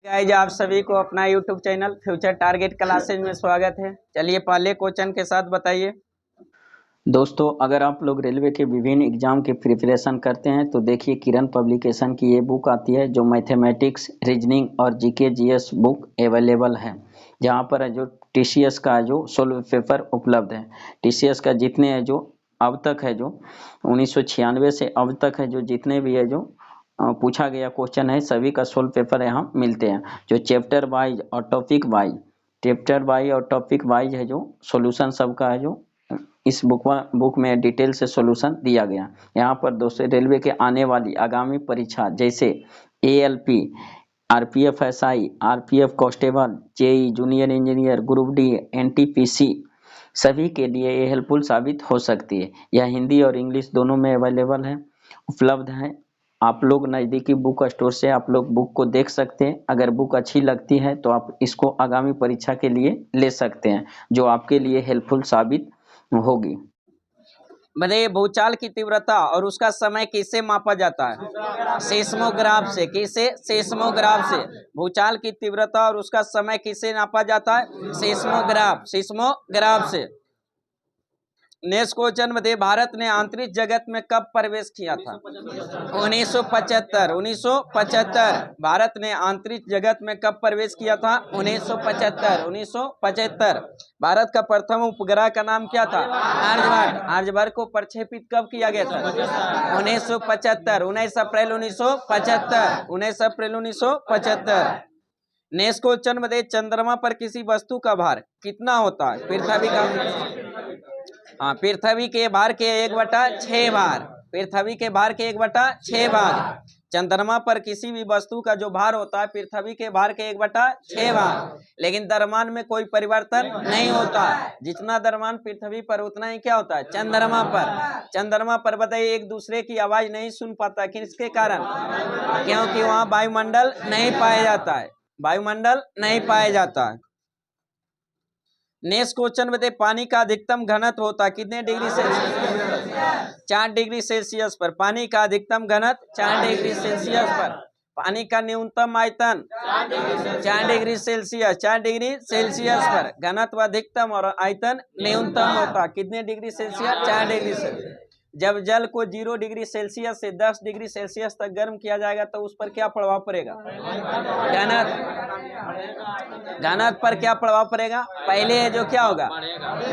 Guys आप सभी को अपना YouTube channel future target classes में स्वागत है। चलिए पहले क्वेश्चन के साथ बताइए। दोस्तों, अगर आप लोग रेलवे के विभिन्न एग्जाम की प्रिपरेशन करते हैं तो देखिए किरण पब्लिकेशन की ये बुक आती है जो मैथमेटिक्स, रीजनिंग और जीके जीएस बुक अवेलेबल है। जहाँ पर है जो टीसीएस का जो सोल्व पेपर उपलब्ध है। टीसीएस का जितने है जो अब तक है जो 1996 से अब तक है जो जितने भी है जो पूछा गया क्वेश्चन है सभी का सोल्व पेपर यहाँ मिलते हैं। जो चैप्टर वाइज और टॉपिक वाइज है जो सॉल्यूशन सबका है जो इस बुक में डिटेल से सॉल्यूशन दिया गया। यहाँ पर दोस्तों रेलवे के आने वाली आगामी परीक्षा जैसे ALP, RPF SI, RPF constable, JE junior engineer, group D, NTPC सभी के लिए ये हेल्पफुल साबित हो सकती है। यह हिंदी और इंग्लिश दोनों में अवेलेबल है, उपलब्ध है। आप लोग नज़दीकी बुक स्टोर से आप लोग बुक को देख सकते हैं। अगर बुक अच्छी लगती है तो आप इसको आगामी परीक्षा के लिए ले सकते हैं जो आपके लिए हेल्पफुल साबित होगी। बताइए भूचाल की तीव्रता और उसका समय किससे मापा जाता है? सेस्मोग्राफ से। किससे? सेस्मोग्राफ से। भूचाल की तीव्रता और उसका समय किससे नापा जाता है? सेस्मोग्राफ से। नेक्स्ट क्वेश्चन बताइए भारत ने अंतरिक्ष जगत में कब प्रवेश किया था? 1975। भारत ने अंतरिक्ष जगत में कब प्रवेश किया था? 1975। भारत का प्रथम उपग्रह का नाम क्या था? आर्यभट्ट। आर्यभट्ट को प्रक्षेपित कब किया गया था? 1975। 19 अप्रैल 1975। 19 अप्रैल 1975। नेक्स्ट क्वेश्चन बताइए चंद्रमा पर किसी वस्तु का भार कितना होता है? पृथ्वी का पृथ्वी के भार के 1/6 भाग। पृथ्वी के भार के 1/6 भाग। चंद्रमा पर किसी भी वस्तु का जो भार होता है पृथ्वी के भार के 1/6 भाग। लेकिन द्रव्यमान में कोई परिवर्तन नहीं होता। जितना द्रव्यमान पृथ्वी पर उतना ही क्या होता है चंद्रमा पर। चंद्रमा पर बताइए एक दूसरे की आवाज नहीं सुन पाता। किसके कारण? क्योंकि वहाँ वायुमंडल नहीं पाया जाता है। वायुमंडल नहीं पाया जाता है। नेक्स्ट क्वेश्चन बताइए पानी का अधिकतम घनत्व होता है कितने डिग्री सेल्सियस? 4 डिग्री सेल्सियस पर। पानी का अधिकतम घनत्व 4 डिग्री सेल्सियस पर। पानी का न्यूनतम आयतन 4 डिग्री सेल्सियस। 4 डिग्री सेल्सियस पर घनत्व अधिकतम और आयतन न्यूनतम होता है कितने डिग्री सेल्सियस? 4 degree Celsius. जब जल को 0 डिग्री सेल्सियस से 10 डिग्री सेल्सियस तक गर्म किया जाएगा तो उस पर क्या प्रभाव पड़ेगा? घनत्व पर क्या प्रभाव पड़ेगा? पहले जो क्या होगा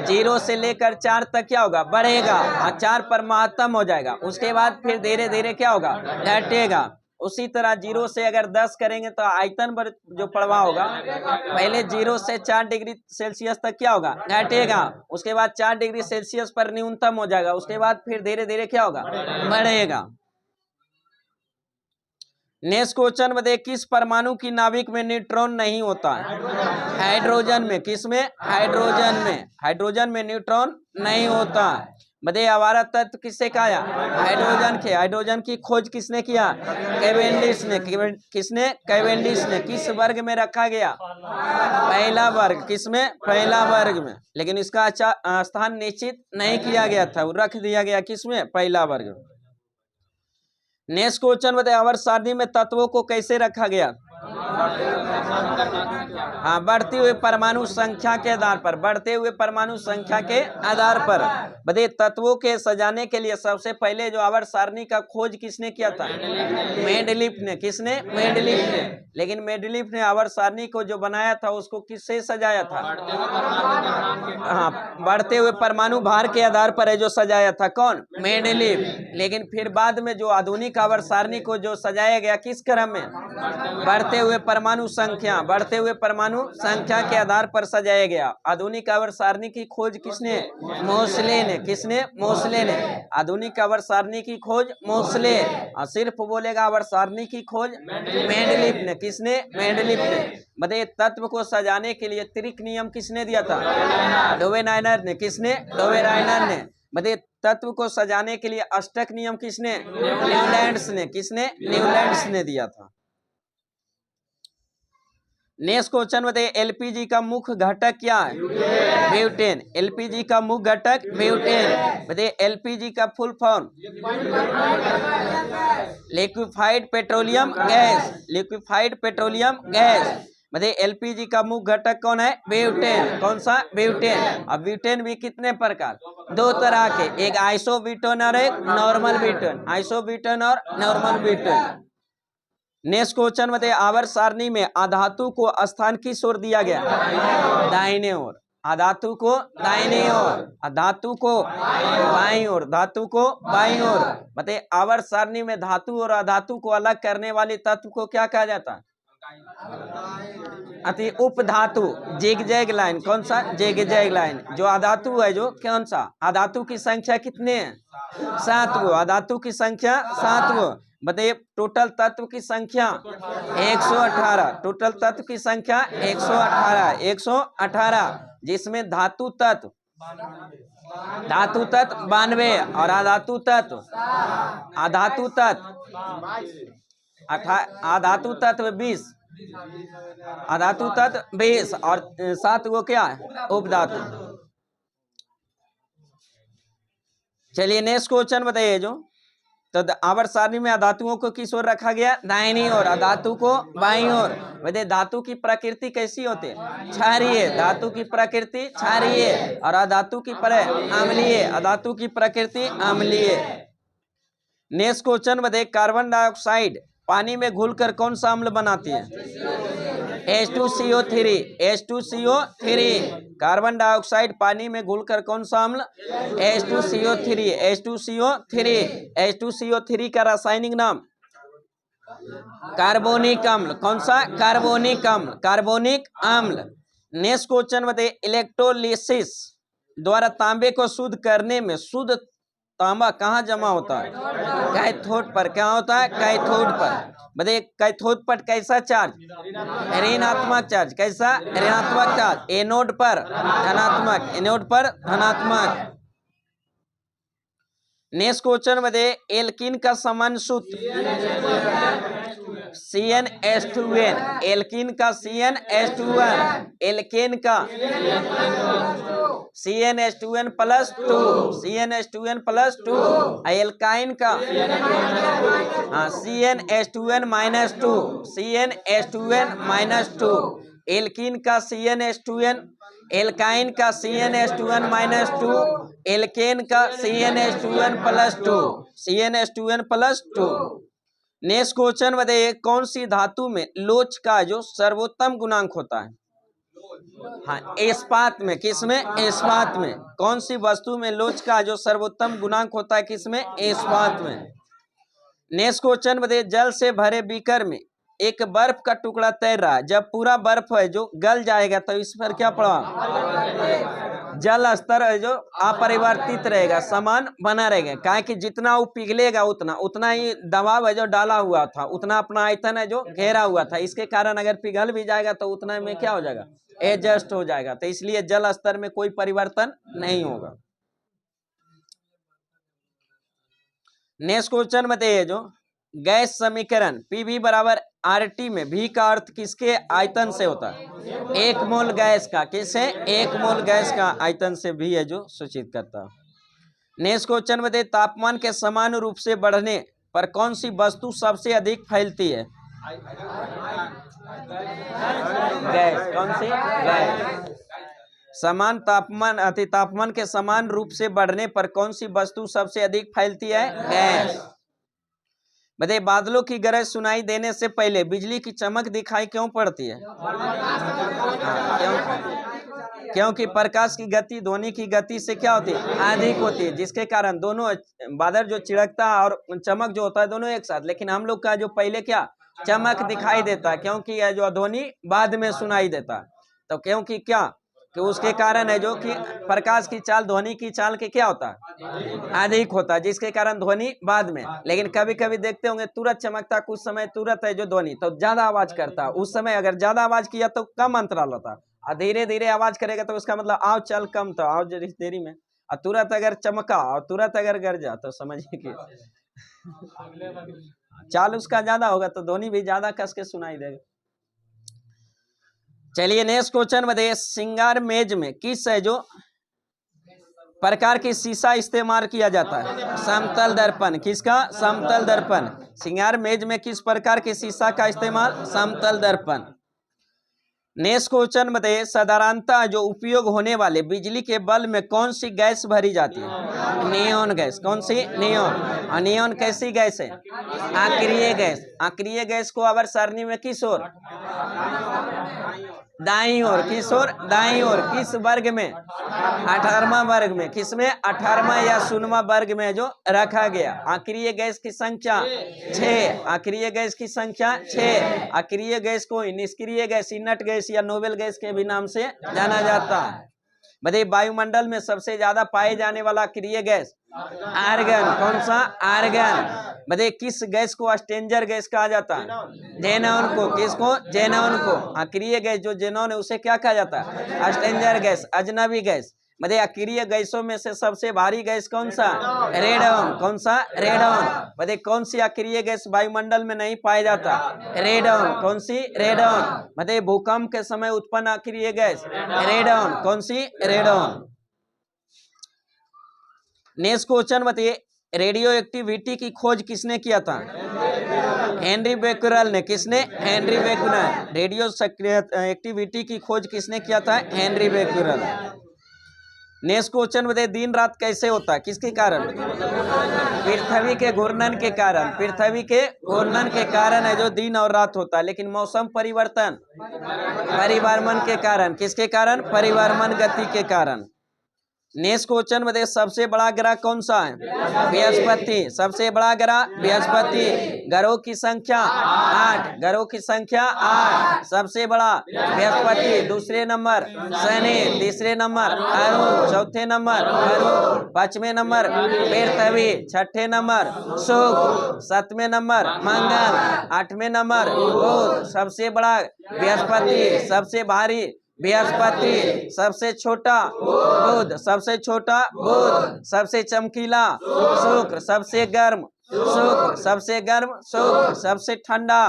0 से लेकर 4 तक क्या होगा? बढ़ेगा और 4 पर महत्तम हो जाएगा। उसके बाद फिर धीरे धीरे क्या होगा? घटेगा। उसी तरह 0 से अगर 10 करेंगे तो आयतन पर जो प्रभाव होगा पहले 0 से 4 डिग्री सेल्सियस तक क्या होगा? घटेगा। उसके बाद 4 डिग्री सेल्सियस पर न्यूनतम हो जाएगा। उसके बाद फिर धीरे धीरे क्या होगा? बढ़ेगा। नेक्स्ट क्वेश्चन बताइए किस परमाणु की नाभिक में न्यूट्रॉन नहीं होता है? हाइड्रोजन में। किस में? हाइड्रोजन में। हाइड्रोजन में न्यूट्रॉन नहीं होता। बताइए आवारा तत्व किससे कहा? हाइड्रोजन के। हाइड्रोजन की खोज किसने किया? कैवेंडिश ने। किसने? कैवेंडिश ने। किस वर्ग में रखा गया? पहला वर्ग। किसमें? पहला वर्ग में। लेकिन इसका स्थान निश्चित नहीं किया गया था, रख दिया गया किसमें? पहला वर्ग। नेक्स्ट क्वेश्चन बताइए आवर्त सारणी में तत्वों को कैसे रखा गया? हाँ, बढ़ती हुई परमाणु संख्या के आधार पर। बढ़ते हुए परमाणु संख्या के आधार पर। बताइए तत्वों के सजाने के लिए सबसे पहले जो आवर्त सारणी का खोज किसने किया था? मेंडलीफ ने। किसने? मेंडलीफ ने। लेकिन मेंडलीफ ने आवर्त सारणी को जो बनाया था उसको किससे सजाया था? हाँ, बढ़ते हुए परमाणु भार के आधार पर है जो सजाया था। कौन? मेंडलीफ। लेकिन फिर बाद में जो आधुनिक आवर्त सारणी को जो सजाया गया किस क्रम में? बढ़ते हुए परमाणु संख्या। बढ़ते हुए परमाणु संख्या के आधार पर सजाया गया। आधुनिक आवर्त सारणी की खोज किसने? मोसले ने। किसने? मोसले ने। आधुनिक आवर्त सारणी की खोज मोसले। और सिर्फ बोलेगा आवर्त सारणी की खोज मेंडलीफ ने। किसने? मेंडलीफ ने। बताइए तत्व को सजाने के लिए त्रिक नियम किसने दिया था? डोवेनाइनर ने। किसने? डोवेनाइनर ने। बताइए तत्व को सजाने के लिए अष्टक नियम किसने? न्यूलैंड्स ने। किसने? न्यूलैंड्स ने दिया था। नेक्स्ट क्वेश्चन बताइए, एलपीजी का मुख्य घटक क्या है? ब्यूटेन। एलपीजी का मुख्य घटक ब्यूटेन। बताइए एलपीजी का full form? Liquefied petroleum gas. Liquefied petroleum gas. बताइए एलपीजी का मुख्य घटक कौन है? ब्यूटेन। कौन सा? ब्यूटेन। अब ब्यूटेन भी कितने प्रकार? दो तरह के, एक आइसोब्यूटेन और एक नॉर्मल ब्यूटेन। आइसोब्यूटेन और नॉर्मल ब्यूटेन। नेक्स्ट क्वेश्चन बताइए, आवर्त सारणी में अधातु को स्थान किस ओर दिया गया? दाहिने ओर। अधातु को दाहिने ओर, धातु को बाईं ओर, धातु को बाईं ओर। बताइए आवर्त सारणी में धातु और अधातु को अलग करने वाले तत्व को क्या कहा जाता है? अति उपधातु। Zigzag line. कौन सा? Zigzag line. जो अधातु है, जो कौन सा? अधातु की संख्या कितने हैं? 7 गो। अधातु की संख्या 7 गो। बताइए टोटल तत्व की संख्या 118। टोटल तत्व की संख्या 118। 118, जिसमें धातु तत्व 92 और अधातु तत्व 20। अधातु तत्व 20 और 7 गो क्या है? उपधातु। चलिए नेक्स्ट क्वेश्चन बताइए, जो तो आवर्त सारणी में अधातुओं को किस ओर रखा गया? दाहिनी ओर। अधातु को बाईं ओर। बताइए धातु की प्रकृति कैसी होती है? क्षारीय। धातु की प्रकृति क्षारीय और अधातु की अम्लीय। अधातु की प्रकृति अम्लीय। नेक्स्ट क्वेश्चन बताइए, कार्बन डाइऑक्साइड पानी में घुलकर कौन सा अम्ल बनाती है? H2CO3। H2CO3। कार्बन डाइऑक्साइड पानी में घुलकर कौन सा अम्ल? H2CO3। H2CO3। H2CO3 का रासायनिक नाम? कार्बोनिक अम्ल। कौन सा? कार्बोनिक अम्ल। कार्बोनिक अम्ल। नेक्स्ट क्वेश्चन बताइए, इलेक्ट्रोलिसिस द्वारा तांबे को शुद्ध करने में शुद्ध तांबा कहाँ जमा होता है? कैथोड पर। क्या होता है? कैथोड पर। बताइए कैथोड पर कैसा चार्ज? ऋणात्मक चार्ज। कैसा? ऋणात्मक चार्ज। एनोड पर धनात्मक। एनोड पर धनात्मक। नेक्स्ट क्वेश्चन बताइए, एल्कीन का सामान्य सूत्र? CnH2n। एल्कीन का CnH2n। एल्केन का CnH2n plus 2। CnH2n plus 2। Alkyne का CnH2n minus 2। CnH2n minus 2। Alkene का CnH2n। एल्काइन का CnH2n माइनस 2। एल्केन का CnH2n plus 2। CnH2n plus 2। Next question बताइए, कौन सी धातु में लोच का जो सर्वोत्तम गुणांक होता है? हाँ, इस्पात में। किसमें? इस्पात में। कौन सी वस्तु में लोच का जो सर्वोत्तम गुणांक होता है? किसमें? इस्पात में। नेक्स्ट क्वेश्चन बताइए, जल से भरे बीकर में एक बर्फ का टुकड़ा तैर रहा है। जब पूरा बर्फ है जो गल जाएगा तो इस पर क्या पड़ा? जल स्तर है जो अपरिवर्तित रहेगा, समान बना रहेगा। काहे कि जितना वो पिघलेगा उतना ही दबाव है जो डाला हुआ था, उतना अपना आयतन है जो घेरा हुआ था। इसके कारण अगर पिघल भी जाएगा तो उतना में क्या हो जाएगा? एडजस्ट हो जाएगा। तो इसलिए जल स्तर में कोई परिवर्तन नहीं होगा। नेक्स्ट क्वेश्चन बताइए, जो गैस समीकरण PV बराबर RT में V का अर्थ किसके आयतन से होता है? 1 मोल गैस का। किससे? 1 मोल गैस का आयतन से V है जो सूचित करता है। नेक्स्ट क्वेश्चन बताइए, तापमान के समान रूप से बढ़ने पर कौन सी वस्तु सबसे अधिक फैलती है? गैस। कौन सी? गैस। समान तापमान अति तापमान के समान रूप से बढ़ने पर कौन सी वस्तु सबसे अधिक फैलती है? गैस। बताइए बादलों की गरज सुनाई देने से पहले बिजली की चमक दिखाई क्यों पड़ती है? क्योंकि प्रकाश की गति ध्वनि की गति से क्या होती है? अधिक होती है, जिसके कारण दोनों बादल जो चिड़कता है और चमक जो होता है दोनों एक साथ। लेकिन हम लोग का जो पहले क्या चमक दिखाई देता है, क्योंकि यह जो ध्वनि बाद में सुनाई देता है। तो क्योंकि क्या कि उसके कारण है जो कि प्रकाश की चाल ध्वनि की चाल के क्या होता है? अधिक होता है, जिसके कारण ध्वनि बाद में। लेकिन कभी कभी देखते होंगे तुरंत चमकता, कुछ समय तुरंत है जो ध्वनि तो ज्यादा आवाज करता। उस समय अगर ज्यादा आवाज किया तो कम अंतराल होता, और धीरे धीरे आवाज करेगा तो उसका मतलब आव चल कम था, आव देरी में। और तुरंत अगर चमका और तुरंत अगर गरजा तो समझिए कि चाल उसका ज्यादा होगा तो ध्वनि भी ज्यादा कस के सुनाई देगा। चलिए नेक्स्ट क्वेश्चन बताइए, श्रृंगार मेज में किस है जो प्रकार की शीशा इस्तेमाल किया जाता है? समतल दर्पण। किसका? समतल दर्पण। श्रृंगार मेज में किस प्रकार के शीशा का इस्तेमाल? समतल दर्पण। नेक्स्ट क्वेश्चन बताइए, साधारणतः जो उपयोग होने वाले बिजली के बल्ब में कौन सी गैस भरी जाती है? Neon gas. कौन सी? नियॉन। और नियॉन कैसी गैस है? अक्रिय गैस। अक्रिय गैस को अवर सारणी में किस ओर? दाईं ओर। किस ओर? दाईं ओर। किस वर्ग में? 18वां वर्ग में। किसमें? 18वां या 16वां वर्ग में जो रखा गया। अक्रिय गैस की संख्या 6। अक्रिय गैस की संख्या 6। अक्रिय गैस को निष्क्रिय गैस, इनर्ट गैस या नोबेल गैस के भी नाम से जाना जाता है। बताइए वायुमंडल में सबसे ज्यादा पाए जाने वाला अक्रिय गैस? आर्गन। कौन सा? आर्गन। बताइए किस गैस को स्ट्रेंजर गैस कहा जाता है? जेनॉन को। किसको? जेनॉन को। अक्रिय गैस जो जेनॉन है उसे क्या कहा जाता है? स्ट्रेंजर गैस, अजनबी गैस। मतलब अक्रिय गैसों में से सबसे भारी गैस कौन सा? रेडॉन। कौन सा? रेडॉन। बताइए कौन सी अक्रिय गैस वायुमंडल में नहीं पाया जाता? रेडॉन। कौन सी? रेडॉन। बताइए भूकंप के समय उत्पन्न अक्रिय गैस? रेडॉन। कौन सी? रेडॉन। नेक्स्ट क्वेश्चन बताइए, रेडियो एक्टिविटी की खोज किसने किया था? हेनरी बेक्यूरेल ने। किसने? Henry Becquerel. रेडियो एक्टिविटी की खोज किसने किया था? Henry Becquerel. नेक्स्ट क्वेश्चन बताइए, दिन रात कैसे होता है? किसके कारण? पृथ्वी के घूर्णन के कारण। पृथ्वी के घूर्णन के कारण है जो दिन और रात होता है। लेकिन मौसम परिवर्तन परिभ्रमण के कारण। किसके कारण? परिभ्रमण गति के कारण। नेक्स्ट क्वेश्चन बताइए, सबसे बड़ा ग्रह कौन सा है? बृहस्पति। सबसे बड़ा ग्रह बृहस्पति। ग्रहों की संख्या 8। ग्रहों की संख्या 8। सबसे बड़ा बृहस्पति। दूसरे नंबर शनि। तीसरे नंबर अरुण। चौथे नंबर वरुण। पांचवें नंबर पृथ्वी। छठे नंबर शुक्र। सातवें नंबर मंगल। आठवें नंबर बुध। सबसे बड़ा बृहस्पति। सबसे भारी बृहस्पति। सबसे छोटा बुध। सबसे छोटा बुध। सबसे चमकीला शुक्र। सबसे गर्म शुक्र। सबसे गर्म शुक्र। सबसे ठंडा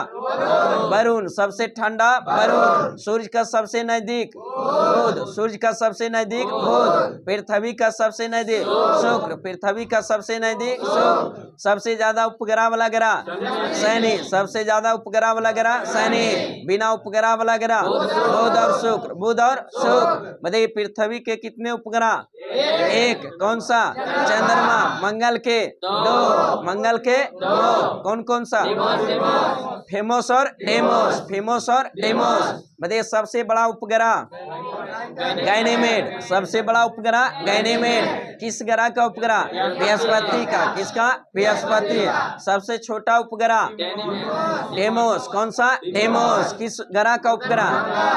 वरुण। सबसे ठंडा वरुण। सूर्य का सबसे नजदीक बुध। सूर्य का सबसे नजदीक बुध। पृथ्वी का सबसे नजदीक शुक्र। पृथ्वी का सबसे नजदीक शुक्र। सबसे ज्यादा उपग्रह वाला ग्रह शनि। सबसे ज्यादा उपग्रह वाला ग्रह शनि। बिना उपग्रह वाला ग्रह बुध और शुक्र। बुध और शुक्र। बताइए पृथ्वी के कितने उपग्रह? 1। कौन सा? चंद्रमा। मंगल के 2। मंगल के 2। कौन कौन सा? फेमस और डेमोस। फेमस और डेमोस। बताइए सबसे बड़ा उपग्रह गैनीमेड। सबसे बड़ा उपग्रह गैनीमेड। किस ग्रह का उपग्रह? बृहस्पति का। किसका? बृहस्पति। सबसे छोटा उपग्रह डेमोस। कौन सा? डेमोस। किस ग्रह का उपग्रह?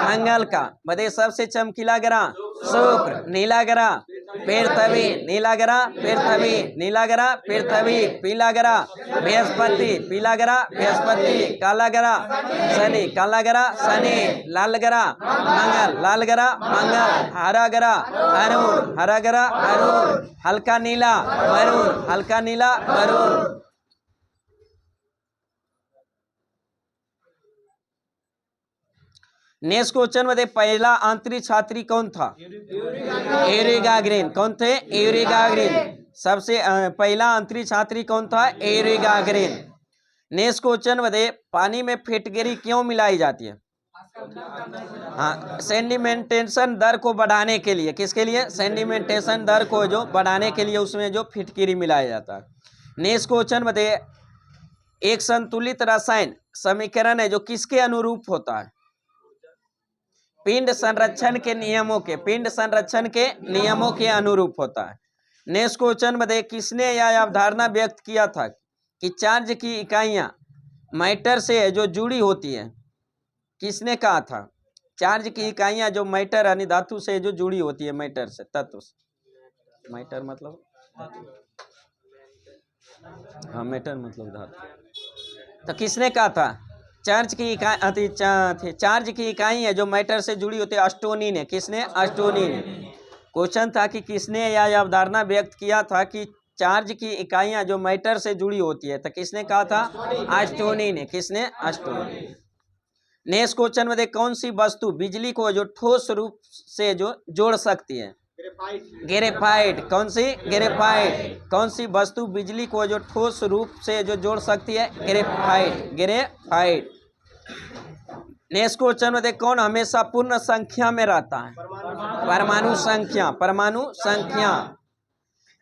मंगल का। बताइए सबसे चमकीला ग्रह शुक्र। नीला ग्रह पृथ्वी। नीला ग्रह पृथ्वी। नीला ग्रह पृथ्वी। पीला ग्रह बृहस्पति। पीला ग्रह बृहस्पति। काला ग्रह शनि। काला ग्रह शनि। लाल ग्रह मंगल। लाल ग्रह मंगल। हरा ग्रह अरुण। हरा ग्रह अरुण। हल्का नीला वरुण। हल्का नीला वरुण। नेक्स्ट क्वेश्चन बताइए, पहला अंतरिक्ष छात्री कौन था? Yuri Gagarin. कौन थे? Yuri Gagarin. सबसे पहला अंतरिक्ष छात्री कौन था? Yuri Gagarin. नेक्स्ट क्वेश्चन बताइए, पानी में फिटकरी क्यों मिलाई जाती है? हाँ, सेडिमेंटेशन दर को बढ़ाने के लिए। किसके लिए? सेडिमेंटेशन दर को जो बढ़ाने के लिए उसमें जो फिटकरी मिलाया जाता है। नेक्स्ट क्वेश्चन बताइए, एक संतुलित रसायन समीकरण है जो किसके अनुरूप होता है? पिंड संरक्षण के नियमों के। पिंड संरक्षण के नियमों के अनुरूप होता है। नेक्स्ट क्वेश्चन बताइए, किसने यह अवधारणा व्यक्त किया था कि चार्ज की इकाइयां मैटर से जो जुड़ी होती है? किसने कहा था? चार्ज की इकाइयां जो मैटर यानी धातु से जो जुड़ी होती है, मैटर से, तत्व से। मैटर मतलब हाँ, मैटर मतलब धातु। तो किसने कहा था? चार्ज की इकाई चार्ज की इकाई है जो मैटर से जुड़ी होती है, अस्टोनी ने। किसने? अस्टोनी ने। क्वेश्चन था कि किसने यह अवधारणा व्यक्त किया था कि चार्ज की इकाइयां जो मैटर से जुड़ी होती है? तो किसने कहा था? अस्टोनी ने। किसने? अस्टोनी। नेक्स्ट क्वेश्चन में देख, कौन सी वस्तु बिजली को जो ठोस रूप से जो जोड़ सकती है? ग्रेफाइट। कौन सी? ग्रेफाइट। कौन सी वस्तु बिजली को जो ठोस रूप से जो जोड़ सकती है? ग्रेफाइट। ग्रेफाइट। नेक्स्ट क्वेश्चन में देख, कौन हमेशा पूर्ण संख्या में रहता है? परमाणु संख्या। परमाणु संख्या।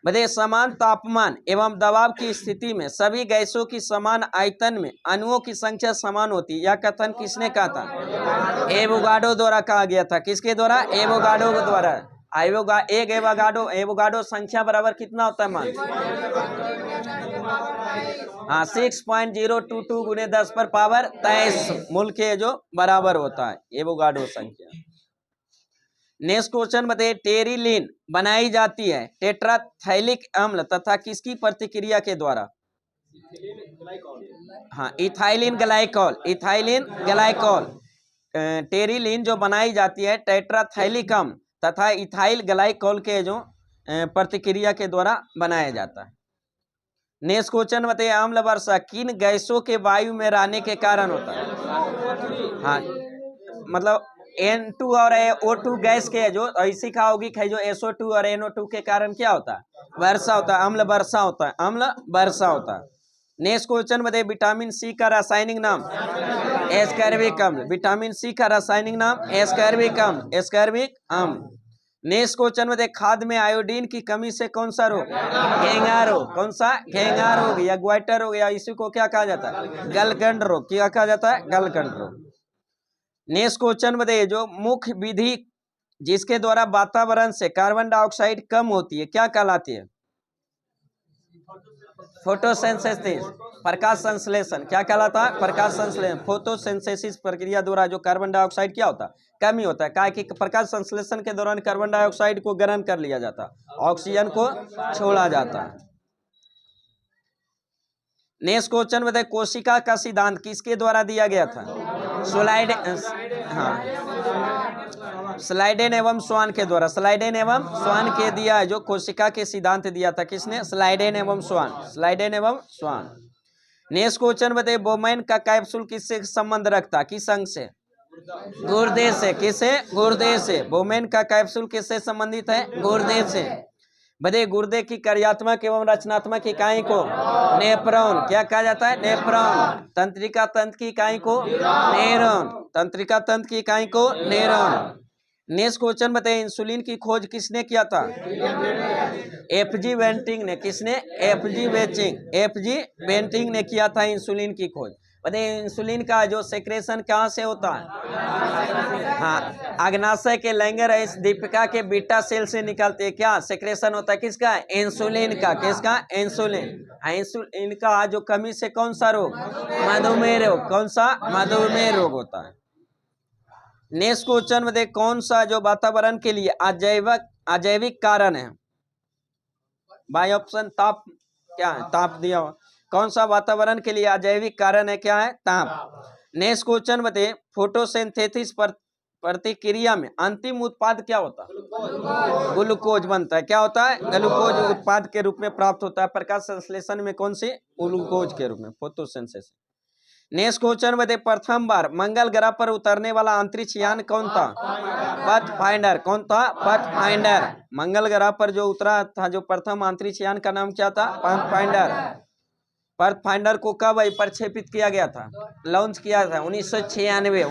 बताइए, समान तापमान एवं दबाव की स्थिति में सभी गैसों की समान आयतन में अणुओं की संख्या समान होती है। यह कथन किसने कहा था? एवोगाड्रो द्वारा कहा गया था। किसके द्वारा? एवोगाड्रो द्वारा। एक एवोगाड्रो संख्या बराबर कितना होता है मान? हाँ, 6.022 गुने 10 पर पावर 23 मूल के जो बराबर होता है एवोगाड्रो संख्या। नेक्स्ट क्वेश्चन बताइए, टेरिलीन बनाई जाती है टेट्राथैलिक अम्ल तथा किसकी प्रतिक्रिया के द्वारा? हाँ, ethylene glycol. Ethylene glycol. Terylene जो बनाई जाती है टेट्राथैलिक अम्ल तथा इथाइल ग्लाइकॉल के जो प्रतिक्रिया के द्वारा बनाया जाता है। नेक्स्ट क्वेश्चन बताइए, अम्ल वर्षा किन गैसों के वायु में रहने के कारण होता है? हाँ, मतलब N2 और O2 गैस के जो ऐसी खाओगी जो SO2 और NO2 के कारण क्या होता है? वर्षा होता है, अम्ल वर्षा होता है, अम्ल वर्षा होता है। नेक्स्ट क्वेश्चन बताइए, विटामिन सी का रासायनिक नाम? एस्कॉर्बिक अम्ल। विटामिन सी का रासायनिक नाम? एस्कॉर्बिक अम्ल। एस्कॉर्बिक अम्ल। नेक्स्ट क्वेश्चन में देख, खाद में आयोडीन की कमी से कौन सा रोग? घेंगा रोग। कौन सा? घेंगा रोग या ग्वाइटर रोग या इसी को क्या कहा जाता है? गलकंड रोग। क्या कहा जाता है? गलकंड रोग। नेक्स्ट क्वेश्चन बताइए, जो मुख्य विधि जिसके द्वारा वातावरण से कार्बन डाइऑक्साइड कम होती है क्या कहलाती है? फोटोसिंथेसिस। प्रकाश संश्लेषण। क्या कहलाता है? प्रकाश संश्लेषण। फोटोसिंथेसिस प्रक्रिया द्वारा जो कार्बन डाइऑक्साइड क्या होता है? कम ही होता है। क्या कि प्रकाश संश्लेषण के दौरान कार्बन डाइऑक्साइड को ग्रहण कर लिया जाता है, ऑक्सीजन को छोड़ा जाता है। नेक्स्ट क्वेश्चन बताइए, कोशिका का सिद्धांत किसके द्वारा दिया गया था? स्लाइडेन एवं स्वान के द्वारा। स्लाइडेन एवं स्वान के दिया है जो कोशिका के सिद्धांत दिया था। किसने? स्लाइडेन एवं स्वान। स्लाइडेन एवं स्वान। नेक्स्ट क्वेश्चन बताइए, बोमैन का कैप्सूल किससे संबंध रखता? किस अंग से? गुर्दे से। किससे? गुर्दे से। बोमैन का कैप्सूल किससे संबंधित है? गुर्दे से। बताइए, गुर्दे की कार्यात्मक एवं रचनात्मक इकाई को? नेफ्रॉन। क्या कहा जाता है? नेफ्रॉन। तंत्रिका तंत्र की इकाई को? न्यूरॉन। तंत्रिका तंत्र की इकाई को? न्यूरॉन। नेक्स्ट क्वेश्चन बताइए, इंसुलिन की खोज किसने किया था? एफजी वेंटिंग ने। किसने? एफजी वेंटिंग ने किया था इंसुलिन की खोज। बताइए, इंसुलिन का जो सेक्रेशन कहाँ से होता है? हाँ, अग्नाशय के लैंगर दीपिका के बीटा सेल से निकलते हैं। क्या सेक्रेशन होता है? किसका? इंसुलिन का। किसका? इंसुलिन। हाँ, इंसुलिन का जो कमी से कौन सा रोग? मधुमेह रोग। कौन सा? मधुमेह रोग होता है। नेक्स्ट क्वेश्चन में देख, कौन सा जो वातावरण के लिए अजैविक कारण है? बाय ऑप्शन ताप। क्या है? ताप दिया हुआ। कौन सा वातावरण के लिए अजैविक कारण है? क्या है? ताप। नेक्स्ट क्वेश्चन बताइए, फोटोसिंथेसिस प्रतिक्रिया में अंतिम उत्पाद क्या होता है? ग्लूकोज बनता है। क्या होता है? ग्लूकोज उत्पाद के रूप में प्राप्त होता है। प्रकाश संश्लेषण में कौन सी? ग्लूकोज के रूप में, फोटोसिंथेसिस। नेक्स्ट क्वेश्चन में देख, प्रथम बार मंगल ग्रह पर उतरने वाला अंतरिक्ष यान कौन था? पाथफाइंडर। कौन था? पाथफाइंडर। मंगल ग्रह पर जो उतरा था जो प्रथम अंतरिक्ष यान का नाम क्या था? पाथफाइंडर। पाथफाइंडर को कब प्रक्षेपित किया गया था? लॉन्च किया था 1996।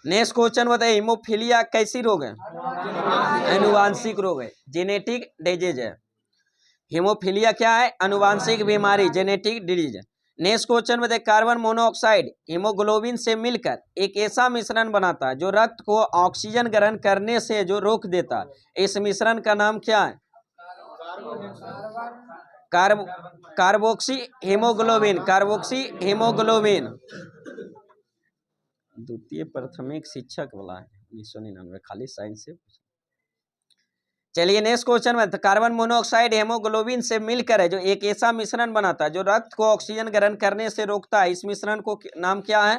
नेक्स्ट क्वेश्चन बताइए, हीमोफीलिया कैसी रोग है? आनुवांशिक रोग है, जेनेटिक डिजीज है। हीमोफीलिया क्या है? आनुवांशिक बीमारी, जेनेटिक डिजीज। नेक्स्ट क्वेश्चन में देख, कार्बन मोनोऑक्साइड हीमोग्लोबिन से मिलकर एक ऐसा मिश्रण बनाता है जो रक्त को ऑक्सीजन ग्रहण करने से जो रोक देता है। इस मिश्रण का नाम क्या है? Carboxy haemoglobin. Carboxy haemoglobin. द्वितीय प्राथमिक शिक्षक वाला है 1999, खाली साइंस से। चलिए नेक्स्ट क्वेश्चन में, कार्बन मोनोऑक्साइड हेमोग्लोबिन से मिलकर है जो एक ऐसा मिश्रण बनाता है जो रक्त को ऑक्सीजन ग्रहण करने से रोकता है। इस मिश्रण को नाम क्या है?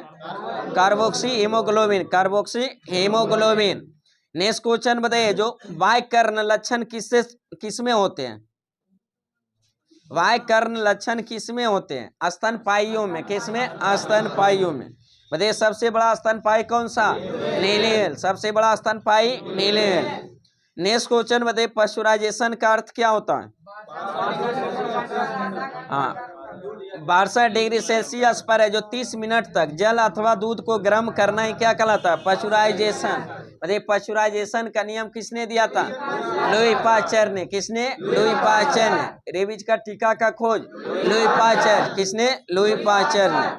Carboxy haemoglobin. Carboxy haemoglobin. Next question बताइए, जो बाह्य कर्ण लक्षण किसमें होते हैं? वाय कर्ण लक्षण किसमें होते हैं? स्तनपाइयों में। किसमें? स्तनपाइयों में। बताइए सबसे बड़ा स्तनपाई कौन सा? नीलेल। सबसे बड़ा स्तनपाई नीलेल। नेक्स्ट क्वेश्चन बताइए पश्चराइजेशन का अर्थ क्या होता है? हाँ, 62 डिग्री सेल्सियस पर है जो 30 मिनट तक जल अथवा दूध को गर्म करना ही क्या कहलाता है? पश्चराइजेशन। बताइए पश्चराइजेशन का नियम किसने दिया था? लुई पाश्चर ने। किसने? लुई पाश्चर ने। रेबीज का टीका का खोज लुई पाश्चर। किसने? लुई पाश्चर ने।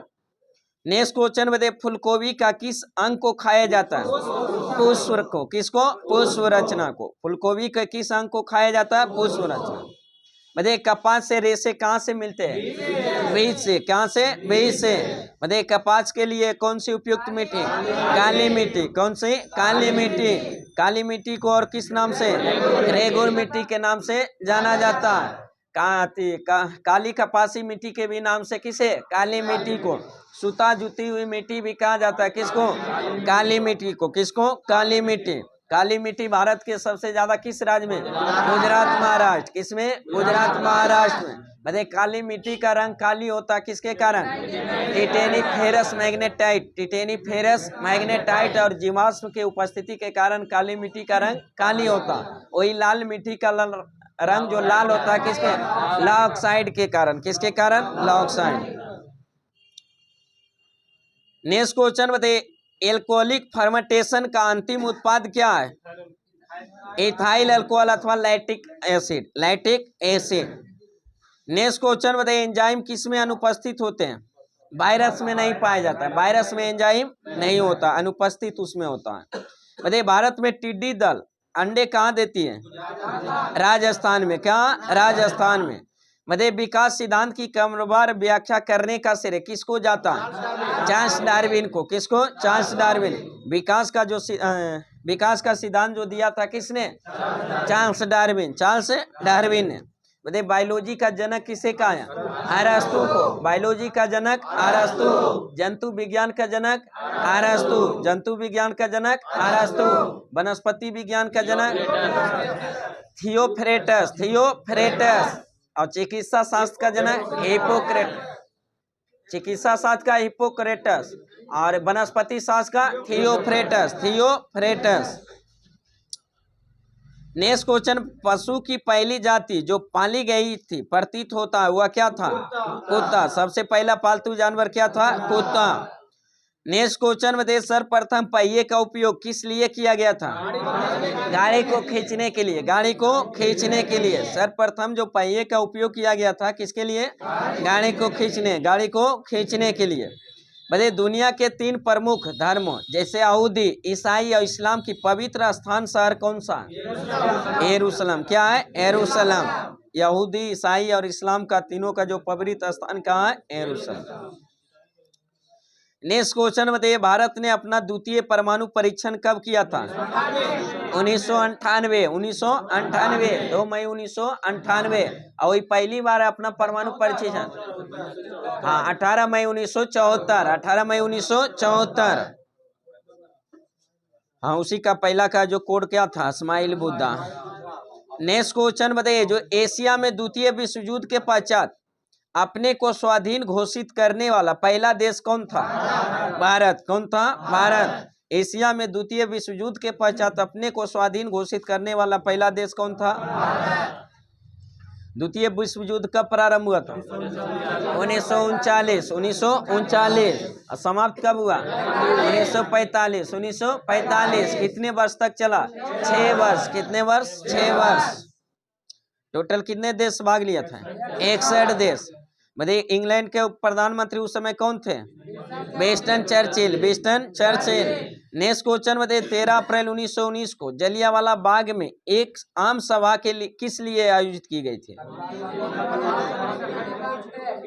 नेक्स्ट क्वेश्चन बताइए फूलगोभी का किस अंग को खाया जाता है? पुष्प को। किसको? पुष्प रचना को। फूलगोभी के किस अंग को खाया जाता है? पुष्प रचना। बताइए कपास से रेशे कहाँ से मिलते हैं? बीज से। कहाँ से? बीज से। बताइए कपास के लिए कौन सी उपयुक्त मिट्टी? काली मिट्टी। कौन सी? काली मिट्टी। काली मिट्टी को और किस नाम से? रेगुर मिट्टी के नाम से जाना जाता है। काली कपासी मिट्टी के भी नाम से किसे? काली मिट्टी को। सूता जुती हुई मिट्टी भी कहा जाता है किसको? काली मिट्टी को। किसको? काली मिट्टी। काली मिट्टी भारत के सबसे ज्यादा किस राज्य में? गुजरात महाराष्ट्र। किसमें? गुजरात महाराष्ट्र में। बताइए काली मिट्टी का रंग काली होता किसके कारण? टिटेनिफेरस मैग्नेटाइट। टिटेनिफेरस मैग्नेटाइट और जीवाश्म के उपस्थिति के कारण काली मिट्टी का रंग काली होता। वही लाल मिट्टी का रंग जो लाल होता है किसके? लौह ऑक्साइड के कारण। किसके कारण? लौह ऑक्साइड। नेक्स्ट क्वेश्चन बताइए एल्कोहलिक फर्मेंटेशन का अंतिम उत्पाद क्या है? इथाइल अल्कोहल अथवा lactic acid. Lactic acid. Next question बताइए एंजाइम किस में अनुपस्थित होते हैं? वायरस में नहीं पाया जाता है। वायरस में एंजाइम नहीं होता, अनुपस्थित उसमें होता है। बताइए भारत में टिड्डी दल अंडे कहाँ देती है? राजस्थान में। क्या? राजस्थान में। बताइए विकास सिद्धांत की क्रमवार व्याख्या करने का श्रेय किसको जाता है? चार्ल्स डार्विन को। किसको? Charles Darwin. विकास का सिद्धांत जो दिया था किसने? Charles Darwin. चार्ल्स डार्विन ने। बताइए बायोलॉजी का जनक किसे कहा है? अरस्तु को। बायोलॉजी का जनक अरस्तु। जंतु विज्ञान का जनक अरस्तु। जंतु विज्ञान का जनक अरस्तु। वनस्पति विज्ञान का जनक थियोफ्रेटस। थियोफ्रेटस। और चिकित्सा शास्त्र का जनक हिप्पोक्रेटस। चिकित्सा शास्त्र का हिप्पोक्रेटस और वनस्पति शास्त्र का थियोफ्रेटस। थियोफ्रेटस। नेक्स्ट क्वेश्चन पशु की पहली जाति जो पाली गई थी प्रतीत होता है वह क्या था? कुत्ता। सबसे पहला पालतू जानवर क्या था? कुत्ता। नेक्स्ट क्वेश्चन बताइए सर्वप्रथम पहिए का उपयोग किस लिए किया गया था? गाड़ी को खींचने के लिए। गाड़ी को खींचने के लिए सर्वप्रथम जो पहिए का उपयोग किया गया था किसके लिए? गाड़ी को खींचने। गाड़ी को खींचने के लिए। बताइए दुनिया के 3 प्रमुख धर्मों जैसे यहूदी, ईसाई और इस्लाम की पवित्र स्थान शहर कौन सा? यरूशलेम। क्या है? यरूशलेम। यहूदी, ईसाई और इस्लाम का तीनों का जो पवित्र स्थान कहाँ है? यरूशलेम। नेक्स्ट क्वेश्चन बताइए भारत ने अपना द्वितीय परमाणु परीक्षण कब किया था? 1998। 1998। 2 मई 1998। और वही पहली बार अपना परमाणु परीक्षण 18 मई 1974। 18 मई 1974। हाँ उसी का पहला का जो कोड क्या था? स्माइल बुद्धा। नेक्स्ट क्वेश्चन बताइए जो एशिया में द्वितीय विश्व युद्ध के पश्चात अपने को स्वाधीन घोषित करने वाला पहला देश कौन था? भारत। कौन था? भारत। एशिया में द्वितीय विश्व युद्ध के पश्चात अपने को स्वाधीन घोषित करने वाला पहला देश कौन था? द्वितीय विश्व युद्ध कब प्रारंभ हुआ था? 1939। 1939। और समाप्त कब हुआ? 1945। 1945। कितने वर्ष तक चला? 6 वर्ष। कितने वर्ष? 6 वर्ष। टोटल कितने देश भाग लिया था? 61 देश। बताइए इंग्लैंड के प्रधानमंत्री उस समय कौन थे? Winston Churchill. Winston Churchill. Next question बताइए 13 अप्रैल 1919 को जलियांवाला बाग में एक आम सभा के लिए किस लिए आयोजित की गई थी?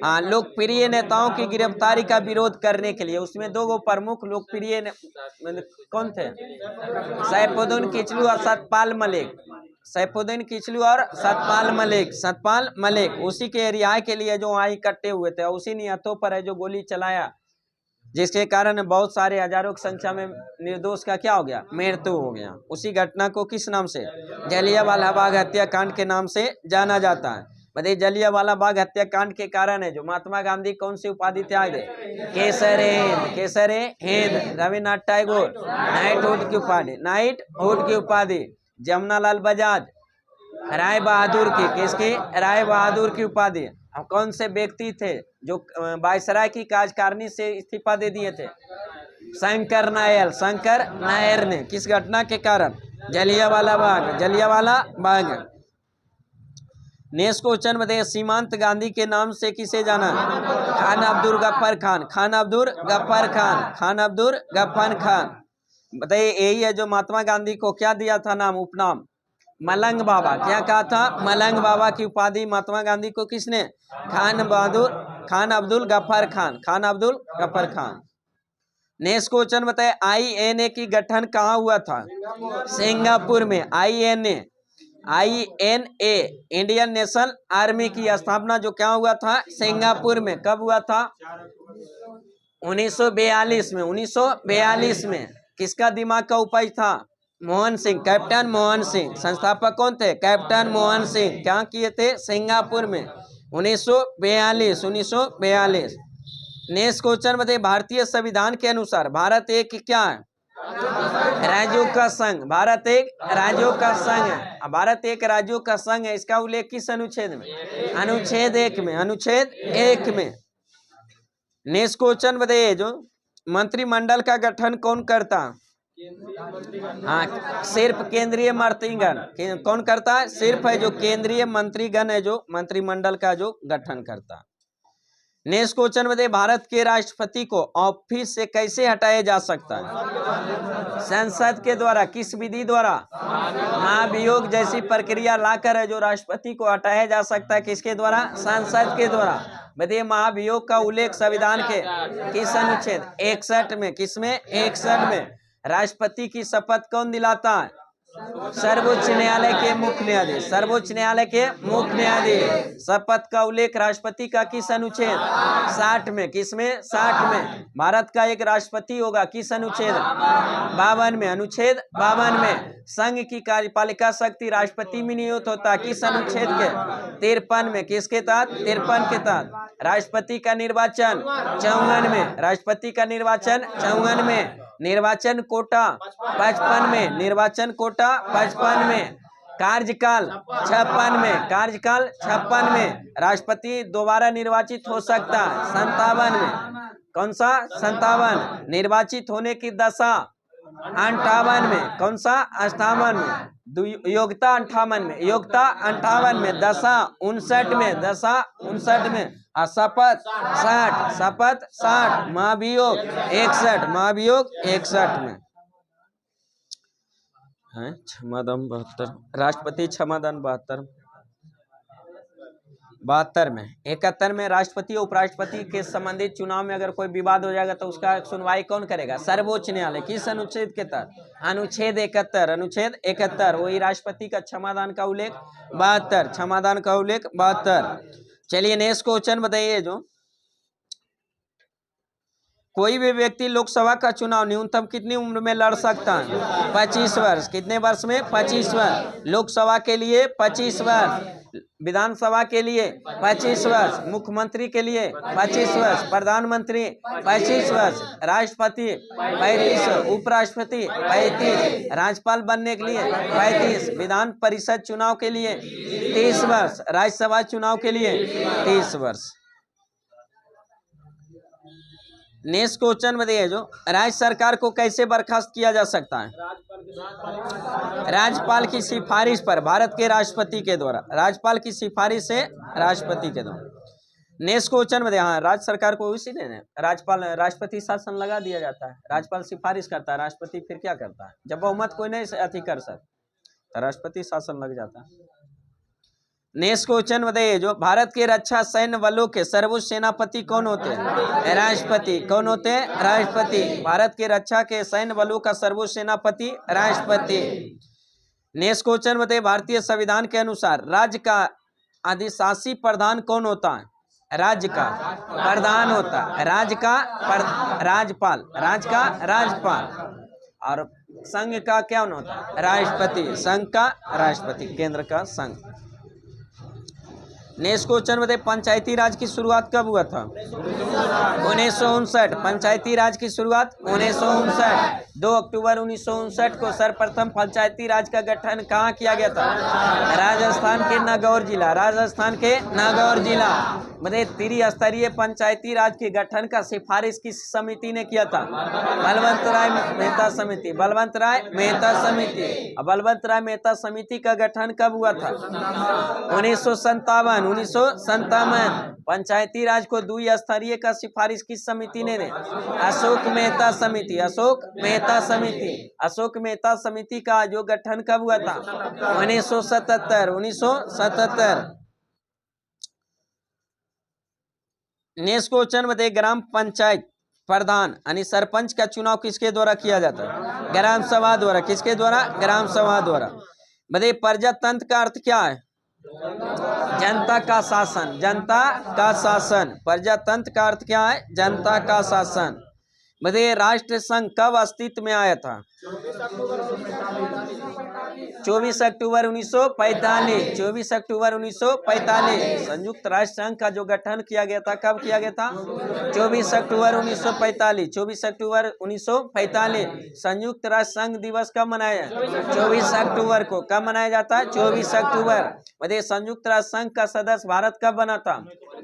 हाँ लोकप्रिय नेताओं की गिरफ्तारी का विरोध करने के लिए। उसमें 2 प्रमुख लोकप्रिय कौन थे? सैफुद्दीन किचलू और सतपाल मलिक। सैफुद्दीन किचलू और सतपाल मलिक। सतपाल मलिक उसी के रिहाई के लिए जो वहाँ इकट्ठे हुए थे। उसी निहत्थों पर है जो गोली चलाया जिसके कारण बहुत सारे हजारों की संख्या में निर्दोष का क्या हो गया? मृत्यु हो गया। उसी घटना को किस नाम से? जलियांवाला बाग हत्याकांड के नाम से जाना जाता है। बताइए जलियांवाला बाग हत्याकांड के कारण है जो महात्मा गांधी कौन सी उपाधि त्याग दे? केसर हिंद, केसर हिंद। रविन्द्रनाथ टैगोर नाइटहुड की उपाधि, नाइटहुड की उपाधि। जमनालाल बजाज राय बहादुर की, किसकी? राय बहादुर की उपाधि। अब कौन से व्यक्ति थे जो वायसराय की कार्यकारिणी से इस्तीफा दे दिए थे? शंकर नायर, शंकर नायर ने। किस घटना के कारण? जलियांवाला बाग, जलियांवाला बाग। नेक्स्ट क्वेश्चन बताइए सीमांत गांधी के नाम से किसे जाना? खान अब्दुल गफ्फार खान, खान अब्दुल गफ्फार खान, खान अब्दुल गफ्फार खान। बताइए यही है जो महात्मा गांधी को क्या दिया था नाम, उपनाम? मलंग बाबा। क्या कहा था? मलंग बाबा की उपाधि महात्मा गांधी को किसने? खान अब्दुल गफ्फार खान, खान अब्दुल गफ्फार खान। नेक्स्ट क्वेश्चन बताए INA की गठन कहाँ हुआ था? सिंगापुर में। INA इंडियन नेशनल आर्मी की स्थापना जो क्या हुआ था? सिंगापुर में। कब हुआ था? 1942 में। 1942 में। किसका दिमाग का उपज था? मोहन सिंह, कैप्टन मोहन सिंह। संस्थापक कौन थे? कैप्टन मोहन सिंह। क्या किए थे? सिंगापुर में 1942। नेक्स्ट क्वेश्चन बताइए भारतीय संविधान के अनुसार भारत एक क्या है? राज्यों का संघ। भारत एक राज्यों का संघ है। भारत एक राज्यों का संघ है, इसका उल्लेख किस अनुच्छेद में? अनुच्छेद 1 में, अनुच्छेद 1 में। नेक्स्ट क्वेश्चन बताइए जो मंत्रिमंडल का गठन कौन करता? हाँ, सिर्फ केंद्रीय मंत्रीगण। कौन करता है? सिर्फ है जो केंद्रीय मंत्रीगण है जो मंत्रिमंडल का जो गठन करता। नेक्स्ट क्वेश्चन बताइए भारत के राष्ट्रपति को ऑफिस से कैसे हटाया जा सकता है? संसद के द्वारा। किस विधि द्वारा? महाभियोग जैसी प्रक्रिया लाकर है जो राष्ट्रपति को हटाया जा सकता है। किसके द्वारा? संसद के द्वारा। बताइए महाभियोग का उल्लेख संविधान के किस अनुच्छेद? 61 में। किसमें? 61 में। राष्ट्रपति की शपथ कौन दिलाता है? सर्वोच्च न्यायालय के मुख्य न्यायाधीश, सर्वोच्च न्यायालय के मुख्य न्यायाधीश। शपथ का उल्लेख राष्ट्रपति का किस अनुच्छेद? 60 में। किसमें? 60 में। भारत का एक राष्ट्रपति होगा किस अनुच्छेद? 52 में। अनुच्छेद 52 में। संघ की कार्यपालिका शक्ति राष्ट्रपति में नियुक्त होता है किस अनुच्छेद के? 53 में। किसके तहत? 53 के तहत। राष्ट्रपति का निर्वाचन 54 में। राष्ट्रपति का निर्वाचन 54 में। निर्वाचन कोटा 55 में। निर्वाचन कोटा 55 में। कार्यकाल 56 में। कार्यकाल 56 में। राष्ट्रपति दोबारा निर्वाचित हो सकता है 57 में। कौन सा? 57। निर्वाचित होने की दशा 58 में। कौन सा? 58 में। योग्यता 58 में। योग्यता 58 में। दशा 59 में। दशा 59 में। शपथ 60। शपथ 60। महाभियोग 61। महाभियोग 61 में है। क्षमादान 72। राष्ट्रपति क्षमादान 72 में। 71 में राष्ट्रपति उपराष्ट्रपति के संबंधित चुनाव में अगर कोई विवाद हो जाएगा तो उसका सुनवाई कौन करेगा? सर्वोच्च न्यायालय। किस अनुच्छेद के तहत? अनुच्छेद 71। अनुच्छेद 71। वही राष्ट्रपति का क्षमादान का उल्लेख 72। क्षमादान का उल्लेख 72। चलिए नेक्स्ट क्वेश्चन बताइए जो कोई भी व्यक्ति लोकसभा का चुनाव न्यूनतम कितनी उम्र में लड़ सकता है? 25 वर्ष। कितने वर्ष में? 25 वर्ष। लोकसभा के लिए 25 वर्ष, विधानसभा के लिए 25 वर्ष, मुख्यमंत्री के लिए 25 वर्ष, प्रधानमंत्री 25 वर्ष, राष्ट्रपति 35, उपराष्ट्रपति 35, राज्यपाल बनने के लिए 35, विधान परिषद चुनाव के लिए 30 वर्ष, राज्यसभा चुनाव के लिए 30 वर्ष। नेक्स्ट क्वेश्चन बताइए जो राज्य सरकार को कैसे बर्खास्त किया जा सकता है? राज्यपाल की सिफारिश पर भारत के राष्ट्रपति के द्वारा। राज्यपाल की सिफारिश से राष्ट्रपति के द्वारा। नेक्स्ट क्वेश्चन बताइए। हाँ, राज्य सरकार को इसी ने राज्यपाल राष्ट्रपति शासन लगा दिया जाता है। राज्यपाल सिफारिश करता है, राष्ट्रपति फिर क्या करता है? जब बहुमत कोई नहीं अति कर सकता, राष्ट्रपति शासन लग जाता है। नेक्स्ट क्वेश्चन बताइए जो भारत के रक्षा सैन्य बलों के सर्वोच्च सेनापति कौन होते हैं? राष्ट्रपति। कौन होते हैं? राष्ट्रपति। भारत के रक्षा के सैन्य बलों का सर्वोच्च सेनापति राष्ट्रपति। नेक्स्ट क्वेश्चन बताइए भारतीय संविधान के अनुसार राज्य का अधिशासी प्रधान कौन होता है? राज्य का प्रधान होता है। राज्य का राज्यपाल। राज्य का राज्यपाल। और संघ का क्या होता है? राष्ट्रपति। संघ का राष्ट्रपति। केंद्र का संघ। नेक्स्ट क्वेश्चन बताइए, पंचायती राज की शुरुआत कब हुआ था? 1959। पंचायती राज की शुरुआत 1959। 2 अक्टूबर 1959 को सर्वप्रथम पंचायती राज का गठन कहाँ किया गया था? राजस्थान के नागौर जिला। राजस्थान के नागौर जिला। बताइए, त्रिस्तरीय पंचायती राज के गठन का सिफारिश किस समिति ने किया था? बलवंत राय मेहता समिति। बलवंत राय मेहता समिति। बलवंत राय मेहता समिति का गठन कब हुआ था? 1957। 1957। पंचायती राज को द्विस्तरीय का सिफारिश किस समिति ने दी? अशोक मेहता समिति। अशोक मेहता समिति। अशोक मेहता समिति का जो गठन कब हुआ था? 1977। 1977। नेक्स्ट क्वेश्चन बताइए, ग्राम पंचायत प्रधान यानी सरपंच का चुनाव किसके द्वारा किया जाता है? ग्राम सभा द्वारा। किसके द्वारा? ग्राम सभा द्वारा। बताइए, प्रजातंत्र का अर्थ क्या है? जनता का शासन। जनता का शासन। प्रजातंत्र का अर्थ क्या है? जनता का शासन। बताइए, राष्ट्र संघ कब अस्तित्व में आया था? 24 अक्टूबर 1945। 24 अक्टूबर 1945। संयुक्त राष्ट्र संघ का जो गठन किया गया था कब किया गया था? 24 अक्टूबर 1945। 24 अक्टूबर 1945। संयुक्त राष्ट्र संघ दिवस कब मनाया? 24 अक्टूबर को। कब मनाया जाता है? 24 अक्टूबर। बताइए, संयुक्त राष्ट्र संघ का सदस्य भारत कब बना था?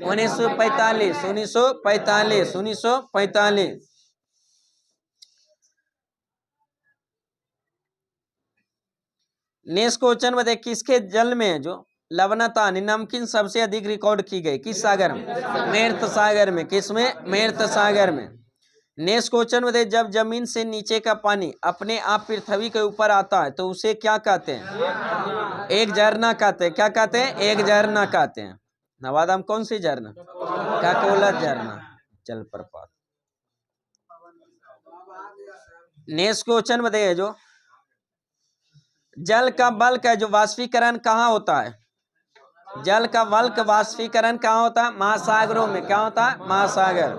1945। 1945। 1945। नेक्स्ट क्वेश्चन बताइए, किसके जल में जो लवणता नमकीन सबसे अधिक रिकॉर्ड की गई? किस सागर में? मृत सागर में। किसमें? मृत सागर में। नेक्स्ट क्वेश्चन बताइए, जब जमीन से नीचे का पानी अपने आप पृथ्वी के ऊपर आता है तो उसे क्या कहते हैं? एक झरना कहते हैं। क्या कहते हैं? एक झरना कहते हैं। नवादा में कौन सी झरना? काकोला झरना, जलप्रपात। नेक्स्ट क्वेश्चन बताइए, जो जल का बल्क है जो वाष्पीकरण कहाँ होता है? जल का बल्क वाष्पीकरण कहाँ होता है? महासागरों में। क्या होता है? महासागर।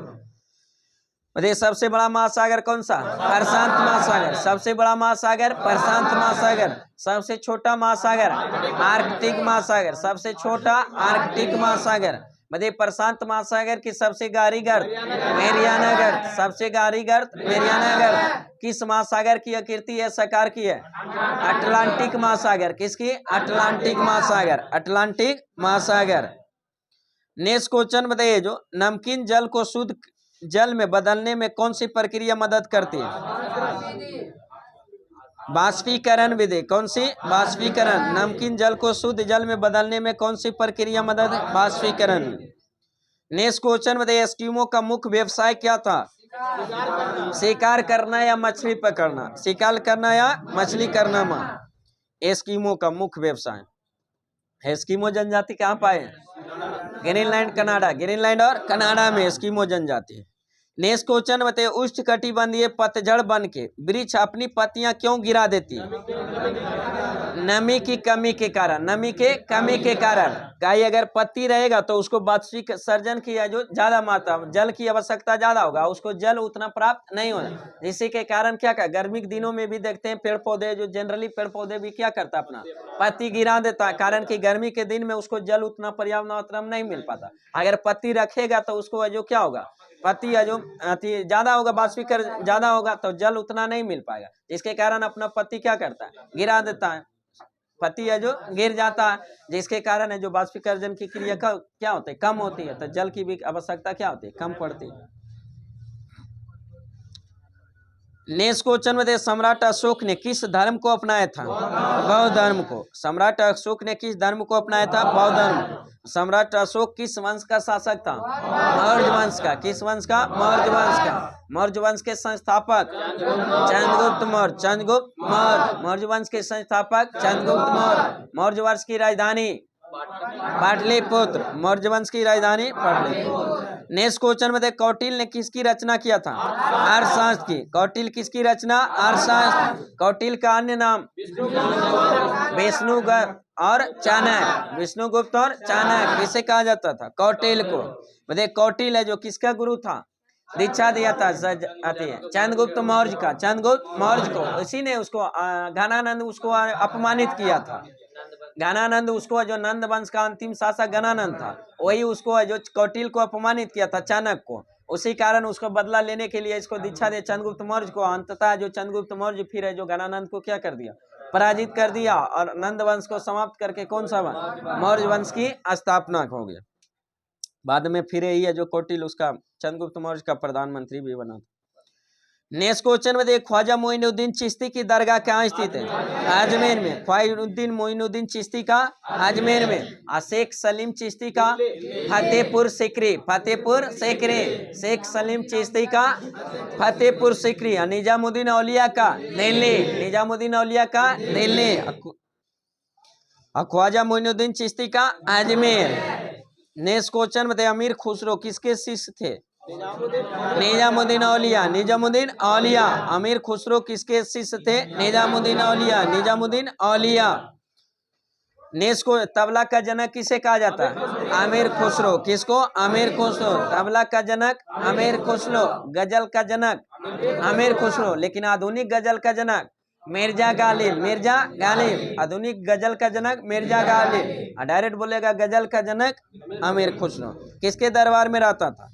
बताइए, सबसे बड़ा महासागर कौन सा? प्रशांत महासागर। सबसे बड़ा महासागर प्रशांत महासागर। सबसे छोटा महासागर आर्कटिक महासागर। सबसे छोटा आर्कटिक महासागर। बताइए, प्रशांत महासागर की सबसे गहरी गर्त मेरियाना गर्त। सबसे गहरी गर्त मेरियाना गर्त। किस महासागर की आकृति है साकार की है? अटलांटिक महासागर। किसकी? अटलांटिक महासागर। अटलांटिक महासागर। नेक्स्ट क्वेश्चन बताइए, जो नमकीन जल को शुद्ध जल में बदलने में कौन सी प्रक्रिया मदद करती है? वाष्पीकरण विधि। कौन सी? वाष्पीकरण। नमकीन जल को शुद्ध जल में बदलने में कौन सी प्रक्रिया मदद? वाष्पीकरण। नेक्स्ट क्वेश्चन बताइए, एस्किमो का मुख्य व्यवसाय क्या था? शिकार करना या मछली पकड़ना? शिकार करना या मछली करना में एस्किमो का मुख्य व्यवसाय। एस्किमो जनजाति कहाँ पाए? Greenland, Canada. ग्रीनलैंड और कनाडा में एस्किमो जनजाति। नेक्स्ट क्वेश्चन बताइए, उष्णकटिबंधीय पतझड़ बन के वृक्ष अपनी पत्तियां क्यों गिरा देती है? नमी की कमी के कारण। नमी के कमी के कारण। गाय अगर पत्ती रहेगा तो उसको वाष्पिक सर्जन की जो ज्यादा मात्रा जल की आवश्यकता ज्यादा होगा, उसको जल उतना प्राप्त नहीं होगा। इसी के कारण क्या कर, गर्मी के दिनों में भी देखते हैं पेड़ पौधे जो जनरली पेड़ पौधे भी क्या करता है, अपना पत्ती गिरा देता है, कारण कि गर्मी के दिन में उसको जल उतना पर्याप्त मात्रा में नहीं मिल पाता। अगर पत्ती रखेगा तो उसको जो क्या होगा, पत्ती जो ज्यादा होगा, वाष्पीकरण ज्यादा होगा तो जल उतना नहीं मिल पाएगा, जिसके कारण अपना पत्ती क्या करता है, गिरा देता है। पत्ती है जो गिर जाता है, जिसके कारण है जो वाष्पीकरण की क्रिया का क्या होता है, कम होती है, तो जल की भी आवश्यकता क्या होती है, कम पड़ती है। नेक्स्ट क्वेश्चन में सम्राट अशोक ने किस धर्म को अपनाया था? बौद्ध धर्म को। सम्राट अशोक ने किस धर्म को अपनाया था? बौद्ध धर्म। सम्राट अशोक किस वंश का शासक था? मौर्य वंश का। किस वंश का? मौर्य वंश का। मौर्य वंश के संस्थापक चंद्रगुप्त मौर्य। चंद्रगुप्त मौर्य। मौर्य वंश के संस्थापक चंद्रगुप्त मौर्य। मौर्य वंश की राजधानी पाटलिपुत्र। मौर्य वंश की राजधानी पाटलिपुत्र। नेक्स्ट क्वेश्चन में कौटिल्य ने किसकी रचना किया था? अर्थशास्त्र की। कौटिल्य किसकी रचना? अर्थशास्त्र। कौटिल्य का अन्य नाम विष्णुगुप्त और चाणक्य। विष्णुगुप्त और चाणक्य किसे कहा जाता था? कौटिल्य को। बताइए कौटिल्य है जो किसका गुरु था? दीक्षा दिया था चंद्रगुप्त मौर्य का। चंद्रगुप्त मौर्य को। इसी ने उसको घनानंद उसको अपमानित किया था। गणानंद उसको जो नंद वंश का अंतिम शासक गणानंद था, वही उसको जो कौटिल्य को अपमानित किया था, चाणक्य को, उसी कारण उसको बदला लेने के लिए इसको दीक्षा दे चंद्रगुप्त मौर्य को। अंततः जो चंद्रगुप्त मौर्य फिर है जो गणानंद को क्या कर दिया, पराजित कर दिया, और नंद वंश को समाप्त करके कौन सा मौर्य वंश की स्थापना हो गया। बाद में फिर यही है जो कौटिल्य उसका चंद्रगुप्त मौर्य का प्रधानमंत्री भी बना था। नेक्स्ट क्वेश्चन में देखो, ख्वाजा मोइनुद्दीन चिश्ती की दरगाह कहाँ स्थित है? अजमेर में। ख्वाजा मोइनुद्दीन चिश्ती का अजमेर में। शेख सलीम चिश्ती का फतेहपुर सिकरी, फतेहपुर सिकरी, शेख सलीम चिश्ती का फतेहपुर सिकरी। निजामुद्दीन औलिया का दिल्ली, निजामुद्दीन औलिया का दिल्ली। ख्वाजा मोइनुद्दीन चिश्ती का अजमेर। नेक्स्ट क्वेश्चन में अमीर खुसरो किसके शिष्य थे? निजामुद्दीन औलिया, निजामुद्दीन औलिया। अमीर खुसरो किसके शिष्य थे? निजामुद्दीन औलिया, निजामुद्दीन औलिया। नेक्स्ट को तबला का जनक किसे कहा जाता है? अमीर खुसरो। किसको? अमीर खुसरो। तबला का जनक अमीर खुसरो, गजल का जनक अमीर खुसरो। लेकिन आधुनिक गजल का जनक मिर्जा गालिब, मिर्जा गालिब। आधुनिक गजल का जनक मिर्जा गालिब। डायरेक्ट बोलेगा गजल का जनक अमीर खुसरो। किसके दरबार में रहता था?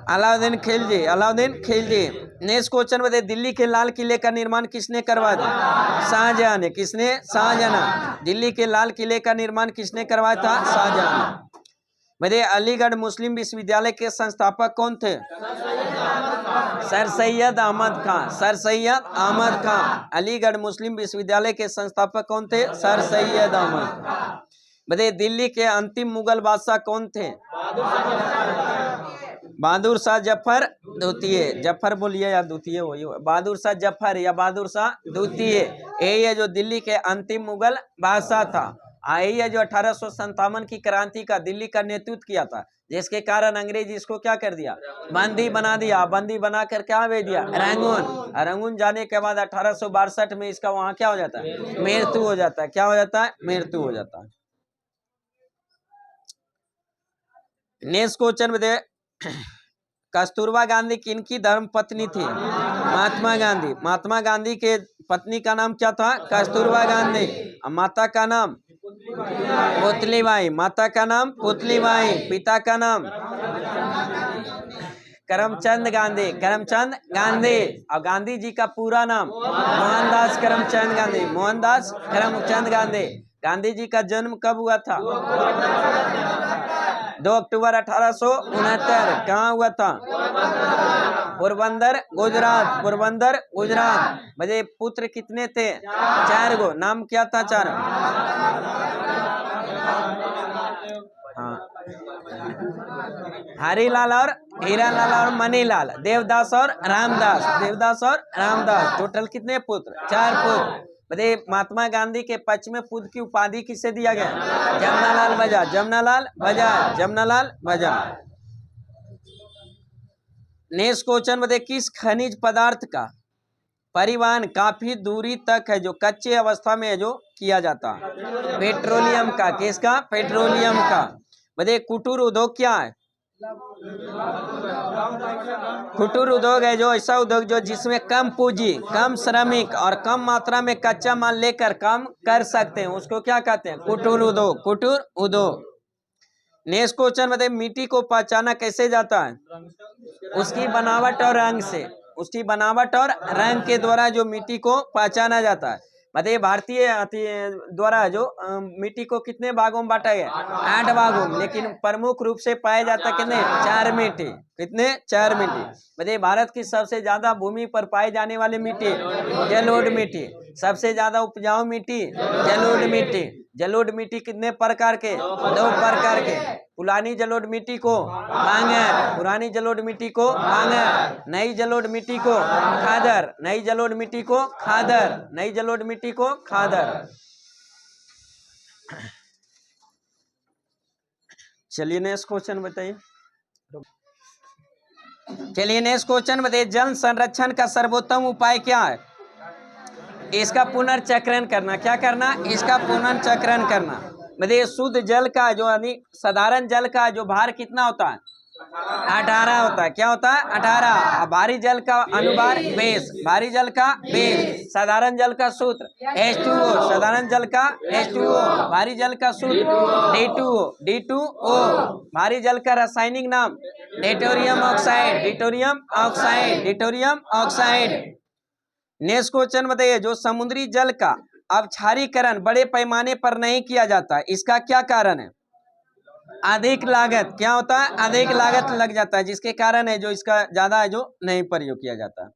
अलाउद्दीन खिलजी, अलाउद्दीन खिलजी। नेक्स्ट क्वेश्चन में दिल्ली के लाल किले का निर्माण किसने करवाया था? शाहजहां ने। किसने? शाहजहां। दिल्ली के लाल किले का निर्माण किसने करवाया था? शाहजहां। मेरे अलीगढ़ मुस्लिम विश्वविद्यालय के संस्थापक कौन थे? सर सैयद अहमद खां, सर सैयद अहमद खां। अलीगढ़ मुस्लिम विश्वविद्यालय के संस्थापक कौन थे? सर सैयद अहमद खां। बताइए दिल्ली के अंतिम मुगल बादशाह कौन थे? बहादुर शाह जफर द्वितीय। जफर बोलिए या द्वितीय, वही बहादुर शाह जफर या बहादुर शाह द्वितीय। यही है जो दिल्ली के अंतिम मुगल बादशाह था। यही है जो 1857 की क्रांति का दिल्ली का नेतृत्व किया था, जिसके कारण अंग्रेज इसको क्या कर दिया? बंदी बना दिया। बंदी बना कर क्या भेज दिया? रंगून। रंगून जाने के बाद 1862 में इसका वहां क्या हो जाता है? मृत्यु हो जाता है। क्या हो जाता है? मृत्यु हो जाता है। नेक्स्ट क्वेश्चन में दे, कस्तूरबा गांधी किनकी धर्म पत्नी थी? महात्मा गांधी। महात्मा गांधी के पत्नी का नाम क्या था? कस्तूरबा गांधी। माता का नाम पुतलीबाई, माता का नाम पुतलीबाई। पिता का नाम करमचंद गांधी, करमचंद गांधी। और गांधी जी का पूरा नाम मोहनदास करमचंद गांधी, मोहनदास करमचंद गांधी। गांधी जी का जन्म कब हुआ था? 2 अक्टूबर 1869। कहाँ हुआ था? पोरबंदर, गुजरात, पोरबंदर, गुजरात। मुझे पुत्र कितने थे? 4 गो। नाम क्या था? 4। हाँ, हरिलाल और हीरालाल और मनीलाल, देवदास और रामदास, देवदास और रामदास। टोटल कितने पुत्र? 4 पुत्र। महात्मा गांधी के पक्ष में पुत्र की उपाधि किसे दिया गया? जमनालाल बजाज, जमनालाल बजाज, जमनालाल बजाज। नेक्स्ट क्वेश्चन में किस खनिज पदार्थ का परिवहन काफी दूरी तक है जो कच्चे अवस्था में है जो किया जाता है? पेट्रोलियम का। किसका? पेट्रोलियम का। बताइए कुटीर उद्योग क्या है? कुटीर उद्योग है जो ऐसा उद्योग जो जिसमें कम पूंजी, कम श्रमिक और कम मात्रा में कच्चा माल लेकर काम कर सकते हैं, उसको क्या कहते हैं? कुटीर उद्योग, कुटीर उद्योग। नेक्स्ट क्वेश्चन बताइए मिट्टी को पहचाना कैसे जाता है? उसकी बनावट और रंग से, उसकी बनावट और रंग के द्वारा जो मिट्टी को पहचाना जाता है। बताइए भारतीय द्वारा जो मिट्टी को कितने भागों में बांटा गया? 8 भागों में। लेकिन प्रमुख रूप से पाए जाता कितने? 4 मिट्टी। कितने? 4 मिट्टी। बताइए भारत की सबसे ज्यादा भूमि पर पाई जाने वाली मिट्टी? जलोढ़ मिट्टी। सबसे ज्यादा उपजाऊ मिट्टी? जलोढ़ मिट्टी। जलोढ़ मिट्टी कितने प्रकार के? 2 प्रकार के। पुरानी जलोढ़ मिट्टी को भांगर, पुरानी जलोढ़ मिट्टी को भांगर। नई जलोढ़ मिट्टी को खादर, नई जलोढ़ मिट्टी को खादर, नई जलोढ़ मिट्टी को खादर। चलिए नेक्स्ट क्वेश्चन बताइए। चलिए नेक्स्ट क्वेश्चन बताइए जल संरक्षण का सर्वोत्तम उपाय क्या है? इसका पुनर्चक्रण करना। क्या करना? इसका पुनर्चक्रण करना। मतलब शुद्ध जल का जो यानी साधारण जल का जो भार कितना होता है? 18 होता है। क्या होता है? 18। भारी जल का अनुभार 20, भारी जल का 20। साधारण जल का सूत्र H2O, साधारण जल का H2O। भारी जल का सूत्र D2O, D2O। भारी जल का रासायनिक नाम deuterium oxide, deuterium oxide, deuterium oxide. Next question बताइए, जो समुद्री जल का अवक्षारीकरण बड़े पैमाने पर नहीं किया जाता, इसका क्या कारण है? अधिक लागत। क्या होता है? अधिक लागत लग जाता है, जिसके कारण है जो इसका ज्यादा है जो नहीं प्रयोग किया जाता।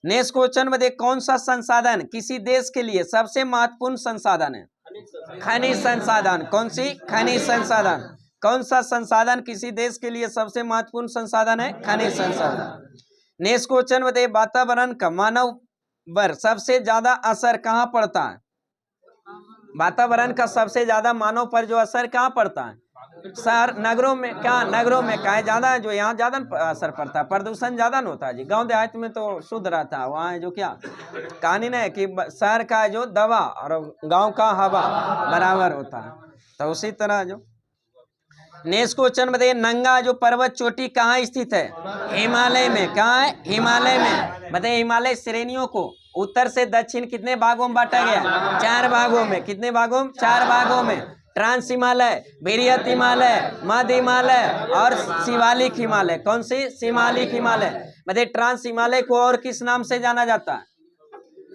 नेक्स्ट क्वेश्चन में देख, कौन सा संसाधन किसी देश के लिए सबसे महत्वपूर्ण संसाधन है? खनिज संसाधन। कौन सी? खनिज संसाधन। कौन सा संसाधन किसी देश के लिए सबसे महत्वपूर्ण संसाधन है? खनिज संसाधन। नेक्स्ट क्वेश्चन में देख, वातावरण का मानव पर सबसे ज्यादा असर कहाँ पड़ता है? वातावरण का सबसे ज्यादा मानव पर जो असर कहाँ पड़ता है? शहर नगरों में। क्या नगरों में का ज्यादा है जो यहाँ ज्यादा असर पड़ता है, प्रदूषण ज्यादा न होता है जी। गांव देहात में तो शुद्ध रहता है, वहाँ है जो क्या कहानी ना है कि शहर का जो दवा और गांव का हवा बराबर होता है, तो उसी तरह जो। नेक्स्ट क्वेश्चन बताइए, नंगा जो पर्वत चोटी कहाँ स्थित है? हिमालय में। कहाँ है? हिमालय में। बताइए, हिमालय श्रेणियों को उत्तर से दक्षिण कितने भागों में बांटा गया? 4 भागों में। कितने भागों में? 4 भागों में। ट्रांस हिमालय, बृहत हिमालय, मध्य हिमालय और शिवालिक हिमालय। कौन सी? शिवालिक हिमालय। बताइए, ट्रांस हिमालय को और किस नाम से जाना जाता है?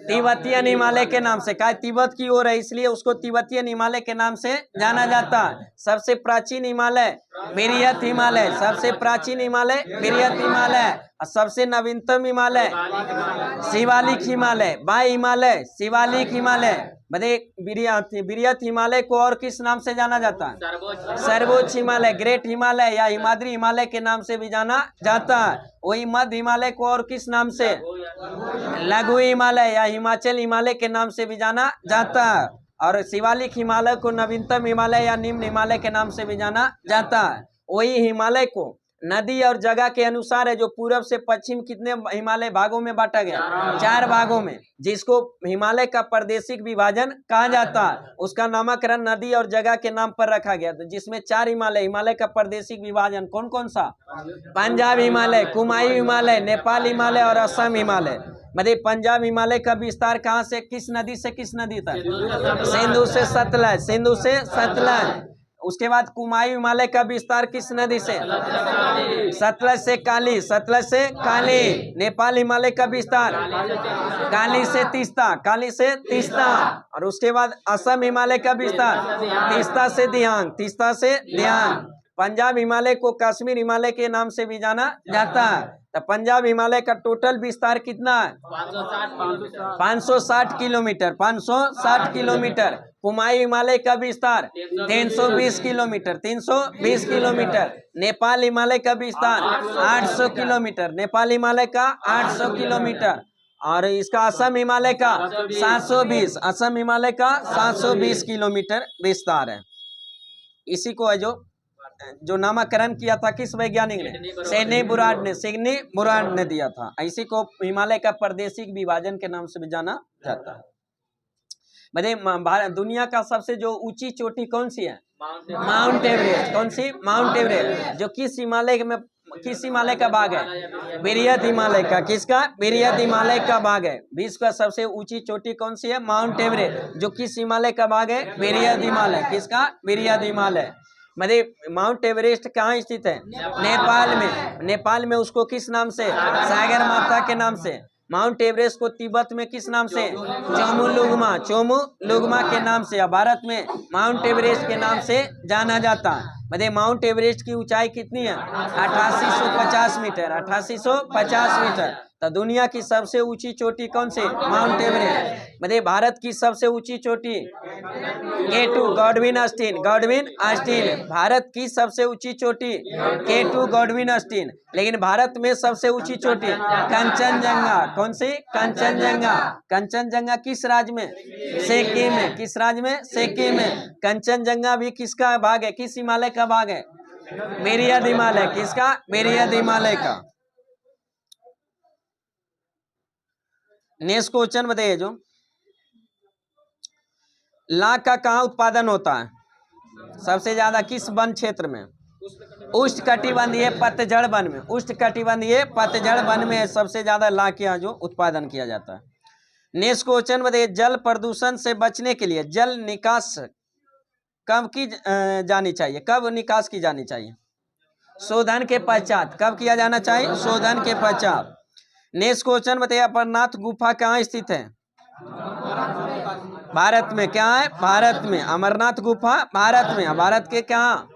तिब्बतियन हिमालय के नाम से। क्या तिब्बत की ओर है इसलिए उसको तिब्बतियन हिमालय के नाम से जाना जाता है। सबसे प्राचीन हिमालय बृहत हिमालय, सबसे प्राचीन हिमालय बृहत हिमालय। और सबसे नवीनतम हिमालय शिवालिक हिमालय, बाह्य हिमालय शिवालिक हिमालय। बताइए, बृहत हिमालय को और किस नाम से जाना जाता है? सर्वोच्च हिमालय, ग्रेट हिमालय या हिमाद्री हिमालय के नाम से भी जाना जाता है। वही मध्य हिमालय को और किस नाम से? लघु हिमालय या हिमाचल हिमालय के नाम से भी जाना जाता है। और शिवालिक हिमालय को नवीनतम हिमालय या निम्न हिमालय के नाम से भी जाना जाता है। वही हिमालय को नदी और जगह के अनुसार है जो पूर्व से पश्चिम कितने हिमालय भागों में बांटा गया? 4 भागों में, जिसको हिमालय का प्रादेशिक विभाजन कहा जाता है। उसका नामकरण नदी और जगह के नाम पर रखा गया, तो जिसमें 4 हिमालय। हिमालय का प्रादेशिक विभाजन कौन कौन सा? पंजाब हिमालय, कुमायूं हिमालय, नेपाल हिमालय और असम हिमालय। मतलब पंजाब हिमालय का विस्तार कहाँ से किस नदी से किस नदी तक? सिंधु से सतलज, सिंधु से सतलज। उसके बाद कुमायूं हिमालय का विस्तार किस नदी से? सतलज से काली, सतलज से काली। नेपाल हिमालय का विस्तार काली से तीस्ता, काली से तीस्ता। और उसके बाद असम हिमालय का विस्तार तीस्ता से दियांग, तीस्ता से दियांग। पंजाब हिमालय को कश्मीर हिमालय के नाम से भी जाना जाता है। तो पंजाब हिमालय का टोटल विस्तार कितना है? 560 किलोमीटर, 560 किलोमीटर। कुमायूं हिमालय का विस्तार 320 किलोमीटर, 320 किलोमीटर। नेपाल हिमालय का विस्तार 800 किलोमीटर, नेपाल हिमालय का 800 किलोमीटर। और इसका असम हिमालय का 720, असम हिमालय का 720 किलोमीटर विस्तार है। इसी को है जो नामकरण किया था किस वैज्ञानिक ने? सिडनी बुराड ने दिया था। इसी को हिमालय का प्रादेशिक विभाजन के नाम से भी जाना जाता है। बताइए, दुनिया का सबसे जो ऊंची चोटी कौन सी है? Mount Everest. कौन सी? Mount Everest. जो किस हिमालय का भाग है? बृहत हिमालय का। किसका? बृहत हिमालय का भाग है। विश्व का सबसे ऊंची चोटी कौन सी है? Mount Everest. जो किस हिमालय का भाग है? बृहत हिमालय। किसका? बृहत हिमालय। मतलब माउंट एवरेस्ट कहाँ स्थित है? नेपाल में। नेपाल में उसको किस नाम से? सागर माता के नाम से। माउंट एवरेस्ट को तिब्बत में किस नाम से? चोमुलुंगमा के नाम से। भारत में माउंट एवरेस्ट के नाम से जाना जाता है। मतलब माउंट एवरेस्ट की ऊंचाई कितनी है? 8850 मीटर, 8850 मीटर। तो दुनिया की सबसे ऊंची चोटी कौन से? Mount Everest. मतलब भारत की सबसे ऊंची चोटी K2 Godwin Austen, Godwin Austen. Bharat की सबसे ऊंची चोटी K2 गॉडविन ऑस्टिन। लेकिन भारत में सबसे ऊंची चोटी कंचनजंगा। कौन सी? कंचनजंगा। कंचनजंगा किस राज्य में? सिक्किम में। किस राज्य में? सिक्किम में। कंचनजंगा भी किसका भाग है? किस हिमालय का भाग है? बृहत हिमालय। किसका? बृहत हिमालय का। नेक्स्ट क्वेश्चन बताइए, जो लाख का कहाँ उत्पादन होता है सबसे ज्यादा? किस वन क्षेत्र में? उष्णकटिबंधीय पतझड़ वन में, उष्णकटिबंधीय पतझड़ वन में सबसे ज्यादा लाख के यहाँ जो उत्पादन किया जाता है। नेक्स्ट क्वेश्चन बताइए, जल प्रदूषण से बचने के लिए जल निकास कब की जानी चाहिए, कब निकास की जानी चाहिए? शोधन के पश्चात। कब किया जाना चाहिए? शोधन के पश्चात। नेक्स्ट क्वेश्चन बताइए, अमरनाथ गुफा कहाँ स्थित है? भारत में। क्या है? भारत में। अमरनाथ गुफा भारत में। भारत के कहाँ?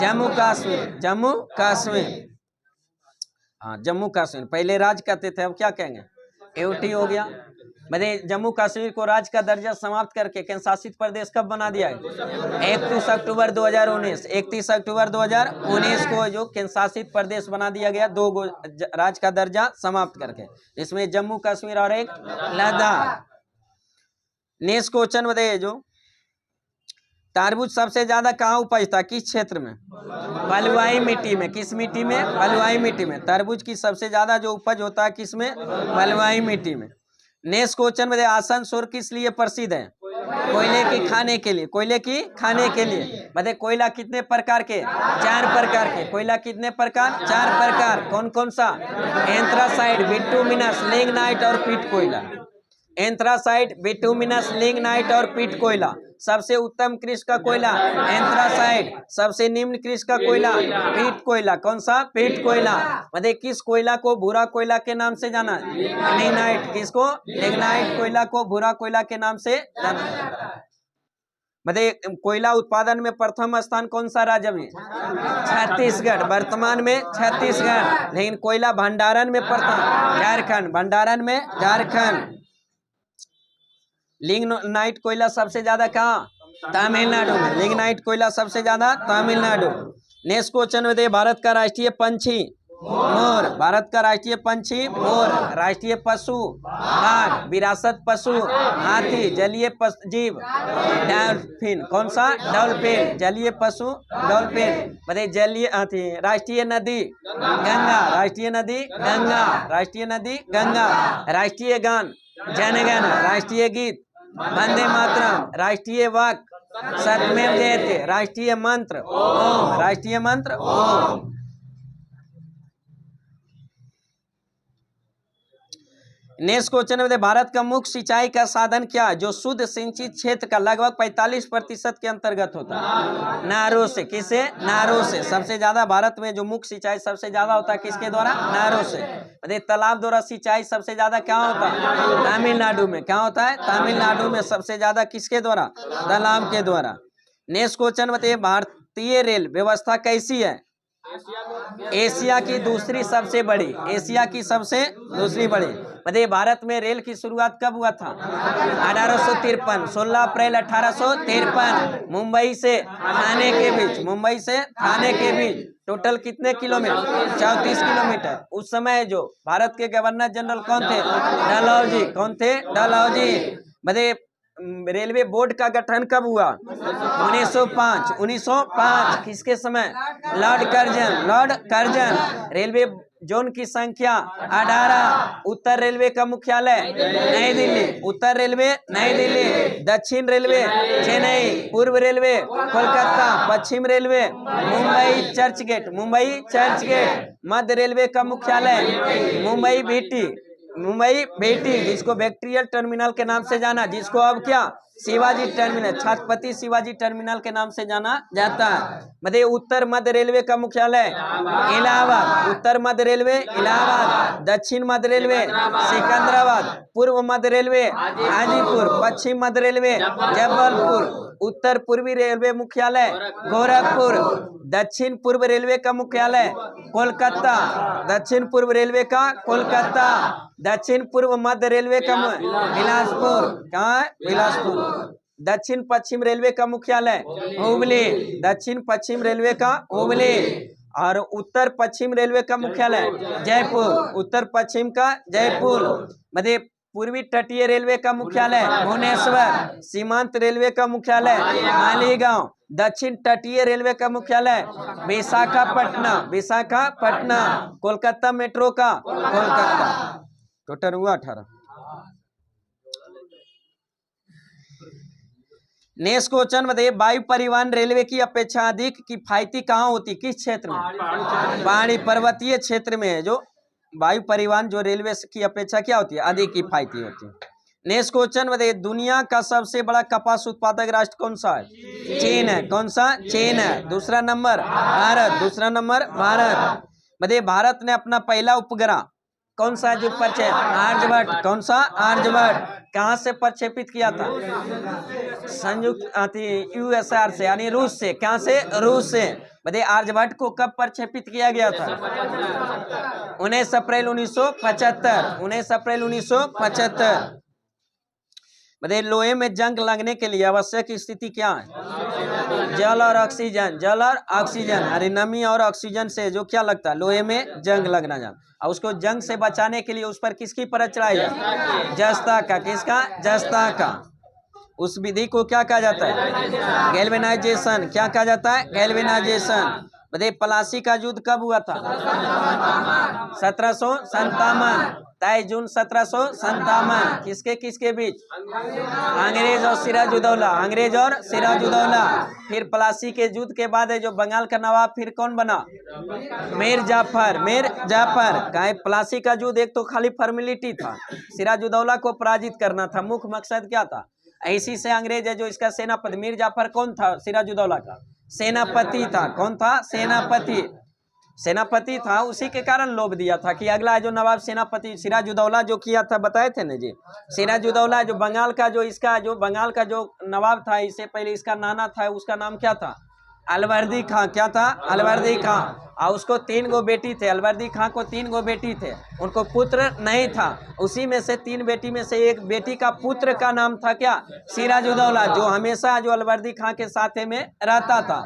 जम्मू कश्मीर। जम्मू कश्मीर, हाँ जम्मू कश्मीर। पहले राज्य कहते थे, अब क्या कहेंगे? यूटी हो गया। मतलब जम्मू कश्मीर को राज्य का दर्जा समाप्त करके केंद्र शासित प्रदेश कब बना दिया है? 31 अक्टूबर 2019। 31 अक्टूबर 2019 को जो केंद्र शासित प्रदेश बना दिया गया, 2 राज्य का दर्जा समाप्त करके, इसमें जम्मू कश्मीर और एक लद्दाख। नेक्स्ट क्वेश्चन बताइए, जो तरबूज सबसे ज्यादा कहाँ उपजता है, किस क्षेत्र में? बलुआई मिट्टी में। किस मिट्टी में? बलुआई मिट्टी में। तरबूज की सबसे ज्यादा जो उपज होता है किस में? बलुआई मिट्टी में। नेक्स्ट क्वेश्चन में, आसनसोल किस लिए प्रसिद्ध है? कोयले की खाने के लिए। कोयले की खाने के लिए। बताइए कोयला कितने प्रकार के? 4 प्रकार के। कोयला कितने प्रकार? 4 प्रकार। कौन कौन सा? एंथ्रासाइट, बिटुमिनस, लिग्नाइट और पीट कोयला। एंथ्रासाइट, बिटुमिनस, लिग्नाइट और पीट कोयला। सबसे उत्तम कृषि का कोयला एंथ्रासाइट, सबसे निम्न कृषि का कोयला पीट कोयला। कौन सा? पीट कोयला। मतलब किस कोयला को भूरा कोयला के नाम से जाना? लिग्नाइट। किसको? लिग्नाइट कोयला को भूरा कोयला के नाम से जाना। मतलब कोयला उत्पादन में प्रथम स्थान कौन सा राज्य में? छत्तीसगढ़। वर्तमान में छत्तीसगढ़। लेकिन कोयला भंडारण में प्रथम झारखंड। भंडारण में झारखंड। लिग्नाइट कोयला सबसे ज्यादा कहाँ? तमिलनाडु में। लिग्नाइट कोयला सबसे ज्यादा तमिलनाडु। नेक्स्ट क्वेश्चन में, भारत का राष्ट्रीय पंछी मोर। भारत का राष्ट्रीय पंछी मोर। राष्ट्रीय पशु बाघ। विरासत पशु हाथी। जलीय जीव डॉल्फिन। कौन सा? डॉल्फिन। जलीय पशु डॉल्फिन। बताइए जलीय हाथी। राष्ट्रीय नदी गंगा। राष्ट्रीय नदी गंगा। राष्ट्रीय नदी गंगा। राष्ट्रीय गान जनगण। राष्ट्रीय गीत वंदे मातरम। राष्ट्रीय वाक्य सत्यमेव जयते। राष्ट्रीय मंत्र ओम। राष्ट्रीय मंत्र ओम। नेक्स्ट क्वेश्चन में, भारत का मुख्य सिंचाई का साधन क्या है जो शुद्ध सिंचित क्षेत्र का लगभग 45% के अंतर्गत होता है? नहरों से। किसे? नहरों से। सबसे ज्यादा भारत में जो मुख्य सिंचाई सबसे ज्यादा होता है किसके द्वारा? नहरों से। तालाब द्वारा सिंचाई सबसे ज्यादा क्या होता है? तमिलनाडु में। क्या होता है? तमिलनाडु में सबसे ज्यादा किसके द्वारा? तालाब के द्वारा। नेक्स्ट क्वेश्चन बताइए, भारतीय रेल व्यवस्था कैसी है? एशिया की दूसरी सबसे बड़ी। एशिया की सबसे दूसरी बड़ी। बताइए भारत में रेल की शुरुआत कब हुआ था? 1853। 16 अप्रैल 1853। मुंबई से थाने के बीच। मुंबई से थाने के बीच टोटल कितने किलोमीटर? 34 किलोमीटर। उस समय जो भारत के गवर्नर जनरल कौन थे? डलहौजी। कौन थे? डलहौजी। बताइए रेलवे बोर्ड का गठन कब हुआ? 1905। 1905 किसके समय? Lord Curzon. Lord Curzon. Railway zone की संख्या 18। उत्तर रेलवे का मुख्यालय नई दिल्ली। उत्तर रेलवे नई दिल्ली। दक्षिण रेलवे चेन्नई। पूर्व रेलवे कोलकाता। पश्चिम रेलवे मुंबई चर्चगेट। मुंबई चर्चगेट। मध्य रेलवे का मुख्यालय मुंबई बीटी। मुंबई बीटी, जिसको बैक्टीरियल टर्मिनल के नाम से जाना, जिसको अब क्या शिवाजी टर्मिनल, छत्रपति शिवाजी टर्मिनल के नाम से जाना जाता है। मतलब उत्तर मध्य रेलवे का मुख्यालय इलाहाबाद। उत्तर मध्य रेलवे इलाहाबाद। दक्षिण मध्य रेलवे सिकंदराबाद। पूर्व मध्य रेलवे हाजीपुर। पश्चिम मध्य रेलवे जबलपुर। उत्तर पूर्वी रेलवे मुख्यालय गोरखपुर। दक्षिण पूर्व रेलवे का मुख्यालय कोलकाता। दक्षिण पूर्व रेलवे का कोलकाता। दक्षिण पूर्व मध्य रेलवे का बिलासपुर। कहाँ है? बिलासपुर। दक्षिण पश्चिम रेलवे का मुख्यालय हुबली। दक्षिण पश्चिम रेलवे का हुबली। और उत्तर पश्चिम रेलवे का मुख्यालय जयपुर। उत्तर पश्चिम का जयपुर। मध्य पूर्वी तटीय रेलवे का मुख्यालय भुवनेश्वर। सीमांत रेलवे का मुख्यालय मालीगांव। दक्षिण तटीय रेलवे का मुख्यालय विशाखापट्टनम। विशाखापट्टनम। कोलकाता मेट्रो का कोलकाता। टोटल हुआ 18। नेक्स्ट क्वेश्चन बताइए, वायु परिवहन रेलवे की अपेक्षा अधिक किफायती कहाँ होती, किस क्षेत्र में? पहाड़ी पर्वतीय क्षेत्र में है जो वायु परिवहन जो रेलवे की अपेक्षा क्या होती है, अधिक किफायती होती है। नेक्स्ट क्वेश्चन बताइए, दुनिया का सबसे बड़ा कपास उत्पादक राष्ट्र कौन सा है? चीन है। कौन सा? चीन है। दूसरा नंबर भारत। दूसरा नंबर भारत। बताइए, भारत ने अपना पहला उपग्रह कौन सा जो आर्यभट्ट। कौन सा? आर्यभट्ट। कहाँ से प्रक्षेपित किया था? संयुक्त यूएसआर से, यानी रूस से। कहाँ से? रूस से। बताइए, आर्यभट्ट को कब प्रक्षेपित किया गया था? 19 अप्रैल 1975। 19 अप्रैल 1975। बताइए, लोहे में जंग लगने के लिए आवश्यक स्थिति क्या है? जल और ऑक्सीजन। जल और ऑक्सीजन, अरे नमी और ऑक्सीजन से जो क्या लगता है, लोहे में जंग लगना जाना। और उसको जंग से बचाने के लिए उस पर किसकी परत चढ़ाई जाए? जस्ता का। किसका? जस्ता का। उस विधि को क्या कहा जाता है? गैल्वेनाइजेशन। क्या कहा जाता है? गैल्वेनाइजेशन। बताइए, प्लासी का युद्ध कब हुआ था? 1757। 23 जून 1757। किसके किसके बीच? अंग्रेज और सिराजुद्दौला। अंग्रेज और सिराजुद्दौला। फिर प्लासी के युद्ध के बाद है जो बंगाल का नवाब फिर कौन बना? मीर जाफर। मीर जाफर। कहे प्लासी का युद्ध एक तो खाली फॉर्मेलिटी था, सिराजुद्दौला को पराजित करना था, मुख्य मकसद क्या था? इसी से अंग्रेज है जो इसका सेनापति मीर जाफर कौन था? सिराजुद्दौला का सेनापति था। कौन था? सेनापति। सेनापति था, उसी के कारण लोभ दिया था कि अगला जो नवाब सेनापति सिराजुद्दौला जो किया था, बताए थे ना जी। सिराजुद्दौला जो बंगाल का जो इसका जो बंगाल का जो नवाब था, इससे पहले इसका नाना था, उसका नाम क्या था? अलवर्दी खां। क्या था? अलवर्दी खां। और उसको 3 गो बेटी थे। अलवर्दी खां को 3 गो बेटी थे, उनको पुत्र नहीं था। उसी में से 3 बेटी में से एक बेटी का पुत्र का नाम था क्या? सिराजुद्दौला, जो हमेशा जो अलवर्दी खां के साथे में रहता था।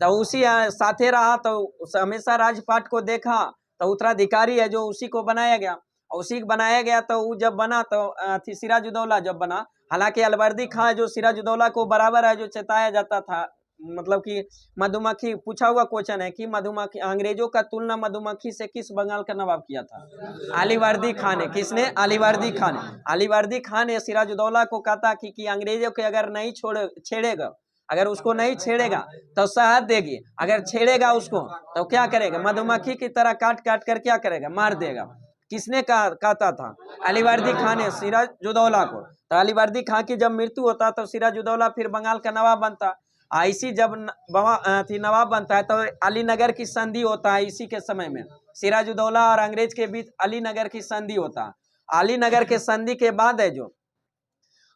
तो उसी साथे रहा, तो हमेशा राजपाट को देखा, तो उत्तराधिकारी है जो उसी को बनाया गया। उसी को बनाया गया, तो वो जब बना तो सिराजुद्दौला जब बना, हालांकि अलवर्दी खां जो सिराजुद्दौला को बराबर है जो चेताया जाता था, मतलब कि मधुमक्खी, पूछा हुआ क्वेश्चन है कि मधुमक्खी, अंग्रेजों का तुलना मधुमक्खी से किस बंगाल का नवाब किया था? अलीवर्दी खान ने। किसने? अलीवर्दी खान। अलीवर्दी खान ने सिराजुद्दौला को कहा कि अंग्रेजों के अगर नहीं छेड़ेगा, अगर उसको नहीं छेड़ेगा तो शहादत देगी, अगर छेड़ेगा उसको तो क्या करेगा? मधुमक्खी की तरह काट काट कर क्या करेगा? मार देगा। किसने कहता था? अलीवर्दी खान ने सिराजुद्दौला को। तो अलीवर्दी खान की जब मृत्यु होता तो सिराजुद्दौला फिर बंगाल का नवाब बनता। इसी जब नवाब बनता है तो अलीनगर की संधि होता है। इसी के समय में सिराजुद्दौला और अंग्रेज के बीच अलीनगर की संधि होता है। अलीनगर के संधि के बाद है जो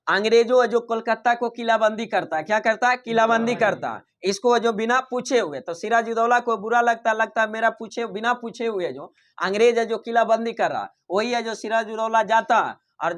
अंग्रेजों जो कोलकाता को किलाबंदी करता है। क्या करता है? किलाबंदी करता है। इसको जो बिना पूछे हुए, तो सिराजुद्दौला को बुरा लगता मेरा बिना पूछे हुए जो अंग्रेज है जो किलाबंदी कर रहा, वही है जो सिराजुद्दौला जाता और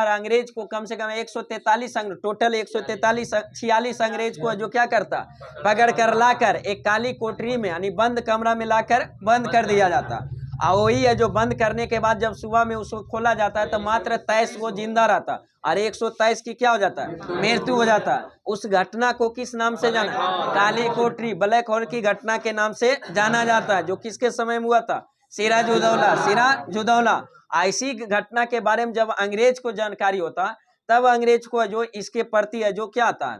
अंग्रेज को कम से कम 143 टोटल 146 अंग्रेज को जो क्या करता, पकड़ कर लाकर एक काली कोठरी में यानी बंद कमरा में लाकर बंद कर दिया जाता। और वही है जो बंद करने के बाद जब सुबह में उसको खोला जाता है तो मात्र 23 वो जिंदा रहता और 123 की क्या हो जाता है? मृत्यु हो जाता है। उस घटना को किस नाम से जाना? काली कोठरी, ब्लैक होल की घटना के नाम से जाना जाता है, जो किसके समय में हुआ था? सिराजुद्दौला। सिराजुद्दौला। ऐसी घटना के बारे में जब अंग्रेज को जानकारी होता तब अंग्रेज को जो इसके प्रति है जो क्या आता है,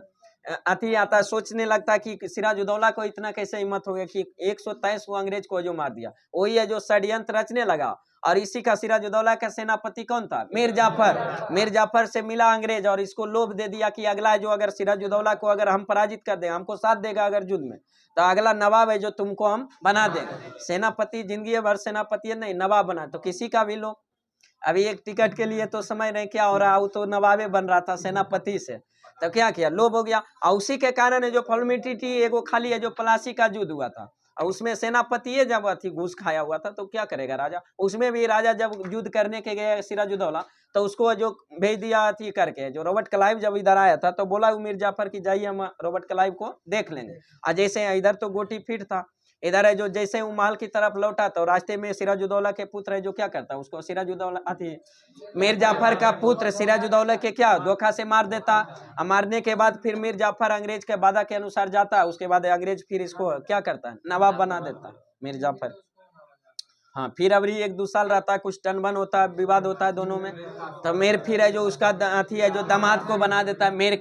आता, सोचने लगता कि सिराजुद्दौला को इतना कैसे हिम्मत हो गया कि 123 को अंग्रेज को जो मार दिया। वही है जो षड्यंत्र रचने लगा। और इसी का सिराजुद्दौला का सेनापति कौन था? मीर जाफर। मीर जाफर से मिला अंग्रेज और इसको लोभ दे दिया कि अगला जो अगर सिराजुद्दौला को अगर हम पराजित कर दें, हमको साथ देगा अगर युद्ध में, तो अगला नवाब है जो तुमको हम बना देंगे। सेनापति जिंदगी भर सेनापति नहीं नवाब बना, तो किसी का भी लो। अभी एक टिकट के लिए तो समझ नहीं क्या हो रहा, वो तो नवाबे बन रहा था सेनापति से, तो क्या किया? लोभ हो गया। और उसी के कारण जो फॉर्मेलिटी थी एगो खाली है जो प्लासी का युद्ध हुआ था, और उसमें सेनापति जब घूस खाया हुआ था तो क्या करेगा राजा? उसमें भी राजा जब युद्ध करने के गए सिराजुद्दौला तो उसको जो भेज दिया थी करके, जो रॉबर्ट क्लाइव जब इधर आया था तो बोला मीर जाफर की जाइए हम रॉबर्ट क्लाइव को देख लेंगे। और जैसे इधर तो गोटी फिट था, इधर है जो जैसे वो महल की तरफ लौटा तो रास्ते में सिराजुद्दौला के पुत्र है जो क्या करता, उसको सिराजुद्दौला मीर जाफर का पुत्र सिराजुद्दौला के क्या धोखा से मार देता। मारने के बाद फिर मीर जाफर अंग्रेज के वादा के अनुसार जाता, उसके बाद अंग्रेज फिर इसको क्या करता है? नवाब बना देता मीर जाफर। हाँ, फिर अबरी 1-2 साल रहता है, कुछ टनबन होता है, विवाद होता है दोनों में, तो मीर फिर है जो उसका अथी है जो दामाद को बना देता है मीर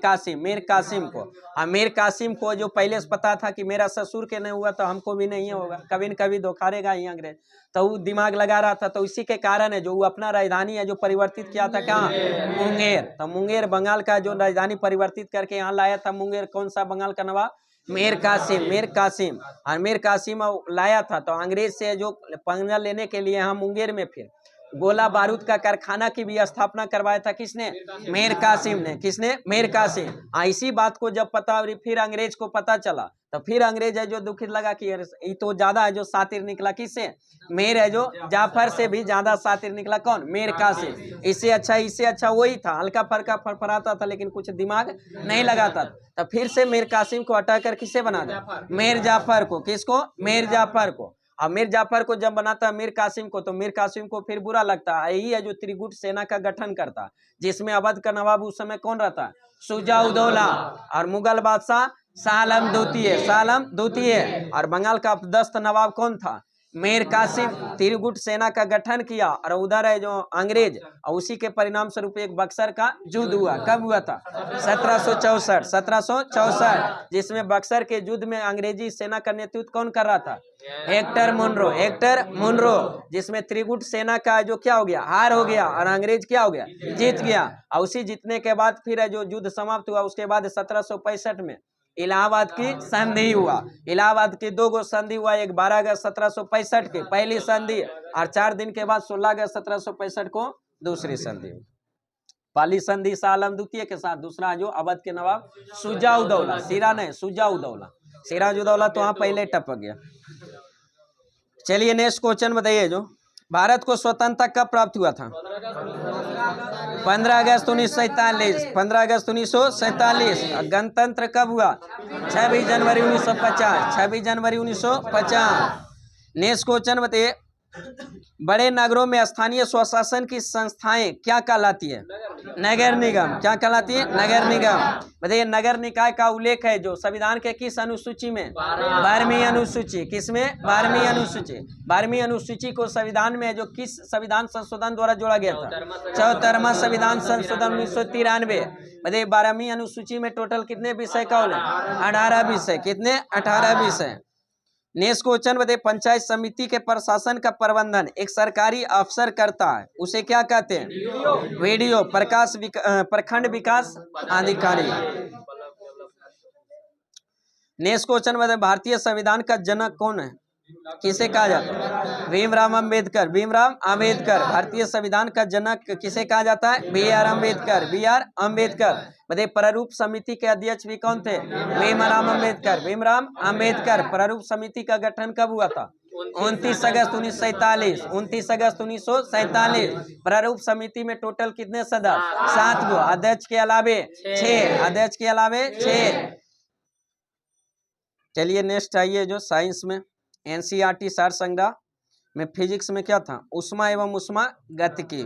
कासिम को। और मीर कासिम को जो पहले से पता था कि मेरा ससुर के नहीं हुआ तो हमको भी नहीं होगा, कभी न कभी धोखारेगा ही अंग्रेज, तो वो दिमाग लगा रहा था। तो इसी के कारण है जो वो अपना राजधानी है जो परिवर्तित किया था कहाँ, मुंगेर। तो मुंगेर बंगाल का जो राजधानी परिवर्तित करके यहाँ लाया था मुंगेर, कौन सा बंगाल का नवाब, मीर कासिम। और मीर कासिम लाया था तो अंग्रेज से जो पंगा लेने के लिए यहाँ मुंगेर में फिर गोला बारूद का कारखाना की भी स्थापना करवाया था किसने, मीर कासिम ने। किसने, मीर कासिम। इसी बात को जब पता फिर अंग्रेज को पता चला तो फिर अंग्रेज है जो दुखित लगा कि ये तो ज्यादा है जो सातिर निकला, किससे, मीर है जो जाफर से भी ज्यादा सातिर निकला, कौन, मीर कासिम। इससे अच्छा वही था, हल्का फरका फरफराता था लेकिन कुछ दिमाग नहीं लगाता। तो फिर से मीर कासिम को हटाकर किसे बना दिया, मीर जाफर को। किसको, मीर जाफर को। और मीर जाफर को जब बनाता है मीर कासिम को, तो मीर कासिम को फिर बुरा लगता है। यही है जो त्रिगुट सेना का गठन करता, जिसमें अवध का नवाब उस समय कौन रहता है, शुजा-उद-दौला, और मुगल बादशाह शाह आलम द्वितीय, और बंगाल का दस्त नवाब कौन था, मीर कासिम। त्रिगुट सेना का गठन किया और उधर है जो अंग्रेज, और उसी के परिणाम स्वरूप एक बक्सर का युद्ध हुआ। कब हुआ था, 1764, जिसमें बक्सर के युद्ध में अंग्रेजी सेना का नेतृत्व कौन कर रहा था, हेक्टर मुनरो, जिसमेमें त्रिगुट सेना का जो क्या हो गया, हार हो गया, और अंग्रेज क्या हो गया, जीत गया। और उसी जीतने के बाद फिर जो युद्ध समाप्त हुआ, उसके बाद 1765 में इलाहाबाद की संधि हुआ। इलाहाबाद की 2 गो संधि हुआ, एक 12 अगस्त 1765 की पहली संधि, और 4 दिन के बाद 16 अगस्त 1765 को दूसरी संधि। पहली संधि शाह आलम द्वितीय के साथ, दूसरा जो अवध के नवाब शुजा-उद-दौला, सिराज-उद-दौला तो वहां पहले टपक गया। चलिए नेक्स्ट क्वेश्चन बताइए, जो भारत को स्वतंत्रता कब प्राप्त हुआ था, 15 अगस्त 1947। गणतंत्र कब हुआ, 26 जनवरी 1950। नेक्स्ट क्वेश्चन बताइए, बड़े नगरों में स्थानीय स्वशासन की संस्थाएं क्या कहलाती है, नगर निगम। क्या कहलाती है, नगर निगम। बताइए नगर निकाय का उल्लेख है जो संविधान के किस अनुसूची में, 12वीं अनुसूची। किसमें, 12वीं अनुसूची। 12वीं अनुसूची को संविधान में जो किस संविधान संशोधन द्वारा जोड़ा गया था, 74वां संविधान संशोधन 1993। बताइए 12वीं अनुसूची में टोटल कितने विषय का होगा, 18 विषय। कितने, 18 विषय। नेक्स्ट क्वेश्चन बताइए, पंचायत समिति के प्रशासन का प्रबंधन एक सरकारी अफसर करता है, उसे क्या कहते हैं, वीडियो प्रखंड विकास अधिकारी। नेक्स्ट क्वेश्चन बताइए, भारतीय संविधान का जनक कौन है, किसे कहा जाता है, भीमराव अंबेडकर। भारतीय संविधान का जनक किसे कहा जाता है, बी आर अम्बेडकर। बताइए प्रारूप समिति के अध्यक्ष भी कौन थे, भीमराव अंबेडकर। प्रारूप समिति का गठन कब हुआ था, 29 अगस्त 1947। प्रारूप समिति में टोटल कितने सदस्य, 7 गो, अध्यक्ष के अलावे 6। चलिए नेक्स्ट आइए, जो साइंस में एनसीईआरटी सार संग्रह में फिजिक्स में क्या था, उष्मा एवं उष्मा गतिकी।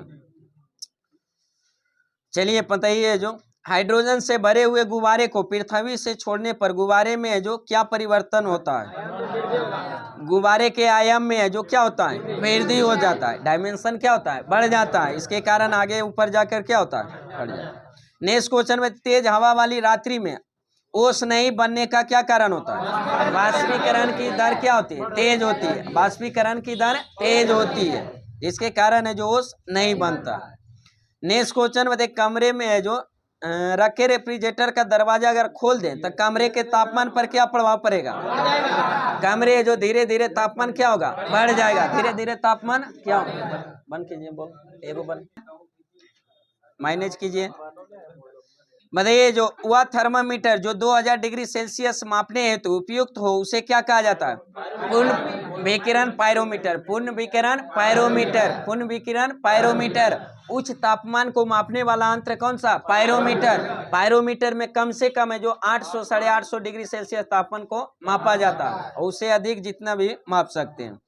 चलिए बताइए, जो हाइड्रोजन से भरे हुए गुब्बारे को पृथ्वी से छोड़ने पर गुब्बारे में जो क्या परिवर्तन होता है, गुब्बारे के आयाम में जो क्या होता है, वृद्धि हो जाता है, डायमेंशन क्या होता है, बढ़ जाता है। इसके कारण आगे ऊपर जाकर क्या होता है, बढ़ जाता है। नेक्स्ट क्वेश्चन में, तेज हवा वाली रात्रि में ओस नहीं बनने का क्या कारण होता है, वाष्पीकरण की दर क्या होती है, तेज होती है। वाष्पीकरण की दर तेज होती है, इसके कारण है जो ओस नहीं बनता है। नेक्स्ट क्वेश्चन में, कमरे में है जो रखे रेफ्रिजरेटर का दरवाजा अगर खोल दें तो कमरे के तापमान पर क्या प्रभाव पड़ेगा, कमरे जो धीरे धीरे तापमान क्या होगा, बढ़ जाएगा। धीरे धीरे तापमान क्या होगा, बंद कीजिए, बोल एगो बंद, मैनेज कीजिए। बताइए, जो वह थर्मामीटर जो 2000 डिग्री सेल्सियस मापने हेतु उपयुक्त हो उसे क्या कहा जाता है, पूर्ण विकिरण पायरोमीटर। उच्च तापमान को मापने वाला यंत्र कौन सा, पायरोमीटर में कम से कम है जो 800 साढ़े 800 डिग्री सेल्सियस तापमान को मापा जाता है, उससे अधिक जितना भी माप सकते हैं।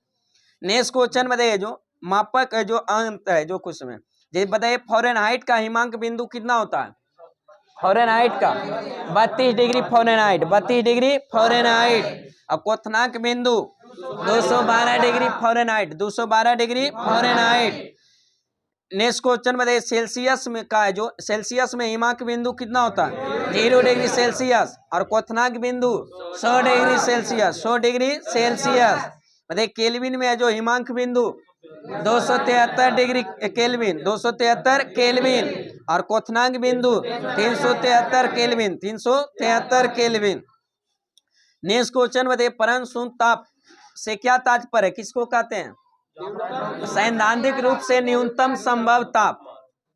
नेक्स्ट क्वेश्चन बताइए, जो मापक जो अंत है जो कुछ में बताइए, फ़ारेनहाइट का हिमांक बिंदु कितना होता है, फ़ारेनहाइट का 32 डिग्री फ़ारेनहाइट। और क्वथनांक बिंदु 212 degree Fahrenheit, 212 degree Fahrenheit. Next question बताइए, सेल्सियस में का है जो सेल्सियस में हिमांक बिंदु कितना होता है? 0 डिग्री सेल्सियस। और क्वथनांक बिंदु 100 डिग्री सेल्सियस, 100 डिग्री सेल्सियस। बताइए केल्विन में है जो हिमांक बिंदु 273 डिग्री केल्विन, 273 केल्विन। और क्वथनांक बिंदु 373 केल्विन, 373 केल्विन। नेक्स्ट क्वेश्चन बताइए, परम शून्य ताप से क्या तात्पर्य है, किसको कहते हैं? सैद्धांतिक रूप से न्यूनतम संभव ताप।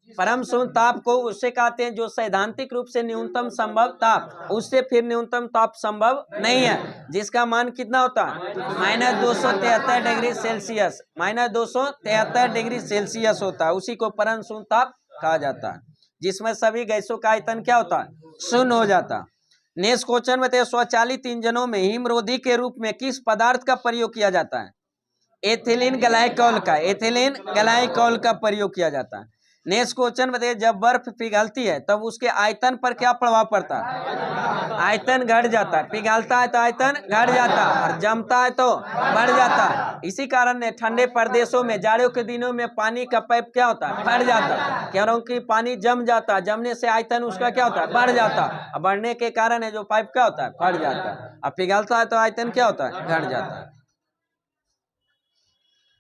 परम शून्य ताप को उससे कहते हैं जो सैद्धांतिक रूप से न्यूनतम संभव ताप, उससे फिर न्यूनतम ताप संभव नहीं है, जिसका मान कितना होता है? -273 डिग्री सेल्सियस, -273 डिग्री सेल्सियस होता है, उसी को परम शून्य ताप कहा जाता है, जिसमें सभी गैसों का आयतन क्या होता है? शून्य हो जाता है। नेक्स्ट क्वेश्चन बताइए, स्वचालित इंजनों में हिमरोधी के रूप में किस पदार्थ का प्रयोग किया जाता है? एथिलीन ग्लाइकोल का, एथिलीन ग्लाइकोल का प्रयोग किया जाता है। नेक्स्ट क्वेश्चन बताइए, जब बर्फ पिघलती है तब उसके आयतन पर क्या प्रभाव पड़ता है? आयतन घट जाता है। पिघलता है तो आयतन घट जाता है, और जमता है तो बढ़ जाता है। इसी कारण ठंडे प्रदेशों में जाड़ों के दिनों में पानी का पाइप क्या होता है? फट जाता है, क्योंकि पानी जम जाता है, जमने से आयतन उसका क्या होता है? बढ़ जाता है, और बढ़ने के कारण है जो पाइप क्या होता है? फट जाता है। और पिघलता है तो आयतन क्या होता है? घट जाता है।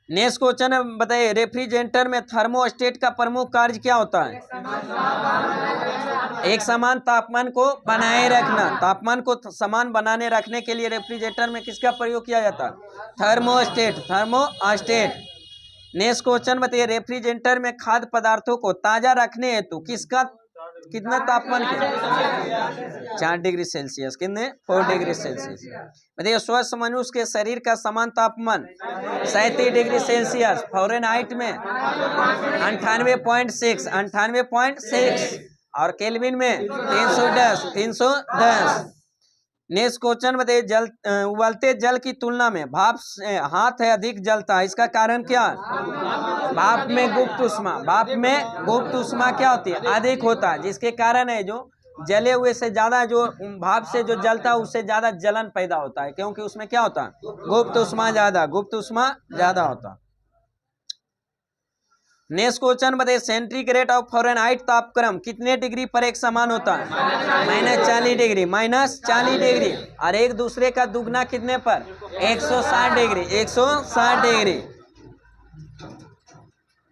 नेक्स्ट क्वेश्चन बताइए, रेफ्रिजरेटर में थर्मोस्टेट का प्रमुख कार्य क्या होता है? एक समान तापमान को बनाए रखना। तापमान को समान बनाने रखने के लिए रेफ्रिजरेटर में किसका प्रयोग किया जाता है? Thermostat, thermostat. नेक्स्ट क्वेश्चन बताइए, रेफ्रिजरेटर में खाद्य पदार्थों को ताजा रखने हेतु किसका कितना तापमान? 4 डिग्री सेल्सियस। कितने? 4 डिग्री सेल्सियस। बताइए, स्वस्थ मनुष्य के शरीर का समान तापमान 37 डिग्री सेल्सियस फ़ारेनहाइट में 98.6, 98.6। और केल्विन में 310, 310। नेक्स्ट क्वेश्चन बताइए, जल उबलते जल की तुलना में भाप से हाथ है अधिक जलता है, इसका कारण क्या? भाप में गुप्त उष्मा, भाप में गुप्त उष्मा क्या होती है? अधिक होता है, जिसके कारण है जो जले हुए से ज्यादा जो भाप से जो जलता है उससे ज्यादा जलन पैदा होता है, क्योंकि उसमें क्या होता है? गुप्त उष्मा ज्यादा, गुप्त उष्मा ज्यादा होता है। नेक्स्ट क्वेश्चन बताइए, सेंटीग्रेड और फ़ारेनहाइट तापक्रम कितने डिग्री पर एक समान होता है? -40 डिग्री, -40 डिग्री। और एक दूसरे का दुगना कितने पर? 160 डिग्री, 160 डिग्री।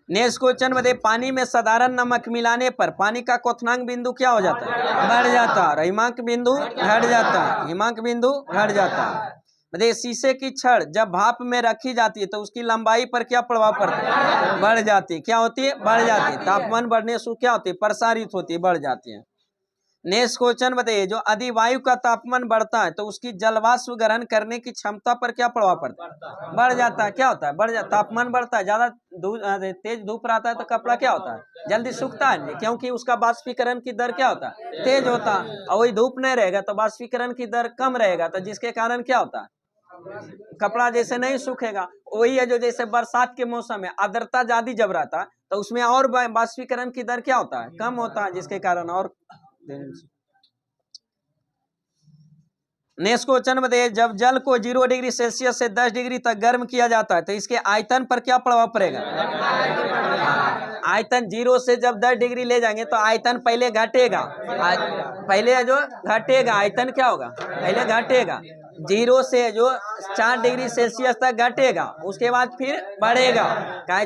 नेक्स्ट क्वेश्चन बताइए, पानी में साधारण नमक मिलाने पर पानी का क्वथनांक बिंदु क्या हो जाता है? बढ़ जाता है, और हिमांक बिंदु घट जाता है, हिमांक बिंदु घट जाता है। बताइए, शीशे की छड़ जब भाप में रखी जाती है तो उसकी लंबाई पर क्या प्रभाव पड़ता है? बढ़ जाती है। क्या होती है? बढ़ जाती है। तापमान बढ़ने से क्या होती है? प्रसारित होती है, बढ़ जाती है। नेक्स्ट क्वेश्चन बताइए, जो अधिवायु का तापमान बढ़ता है तो उसकी जलवाष्प ग्रहण करने की क्षमता पर क्या प्रभाव पड़ता है? बढ़ जाता है। क्या होता है? बढ़ जाता। तापमान बढ़ता है, ज्यादा तेज धूप रहता है तो कपड़ा क्या होता है? जल्दी सूखता है, क्योंकि उसका बाष्पीकरण की दर क्या होता है? तेज होता है। और वही धूप नहीं रहेगा तो बाष्पीकरण की दर कम रहेगा, तो जिसके कारण क्या होता है? कपड़ा जैसे नहीं सूखेगा। वही है जो जैसे बरसात के मौसम में आर्द्रता ज्यादा जब रहता है तो उसमें और बाष्पीकरण की दर क्या होता है? कम होता है, जिसके कारण और। नेक्स्ट क्वेश्चन बताइए, जब जल को 0 डिग्री सेल्सियस से 10 डिग्री तक गर्म किया जाता है तो इसके आयतन पर क्या प्रभाव पड़ेगा? आयतन 0 से जब 10 डिग्री ले जाएंगे तो आयतन पहले घटेगा, पहले जो घटेगा आयतन क्या होगा? पहले घटेगा। 0 से जो 4 डिग्री सेल्सियस तक घटेगा, उसके बाद फिर बढ़ेगा।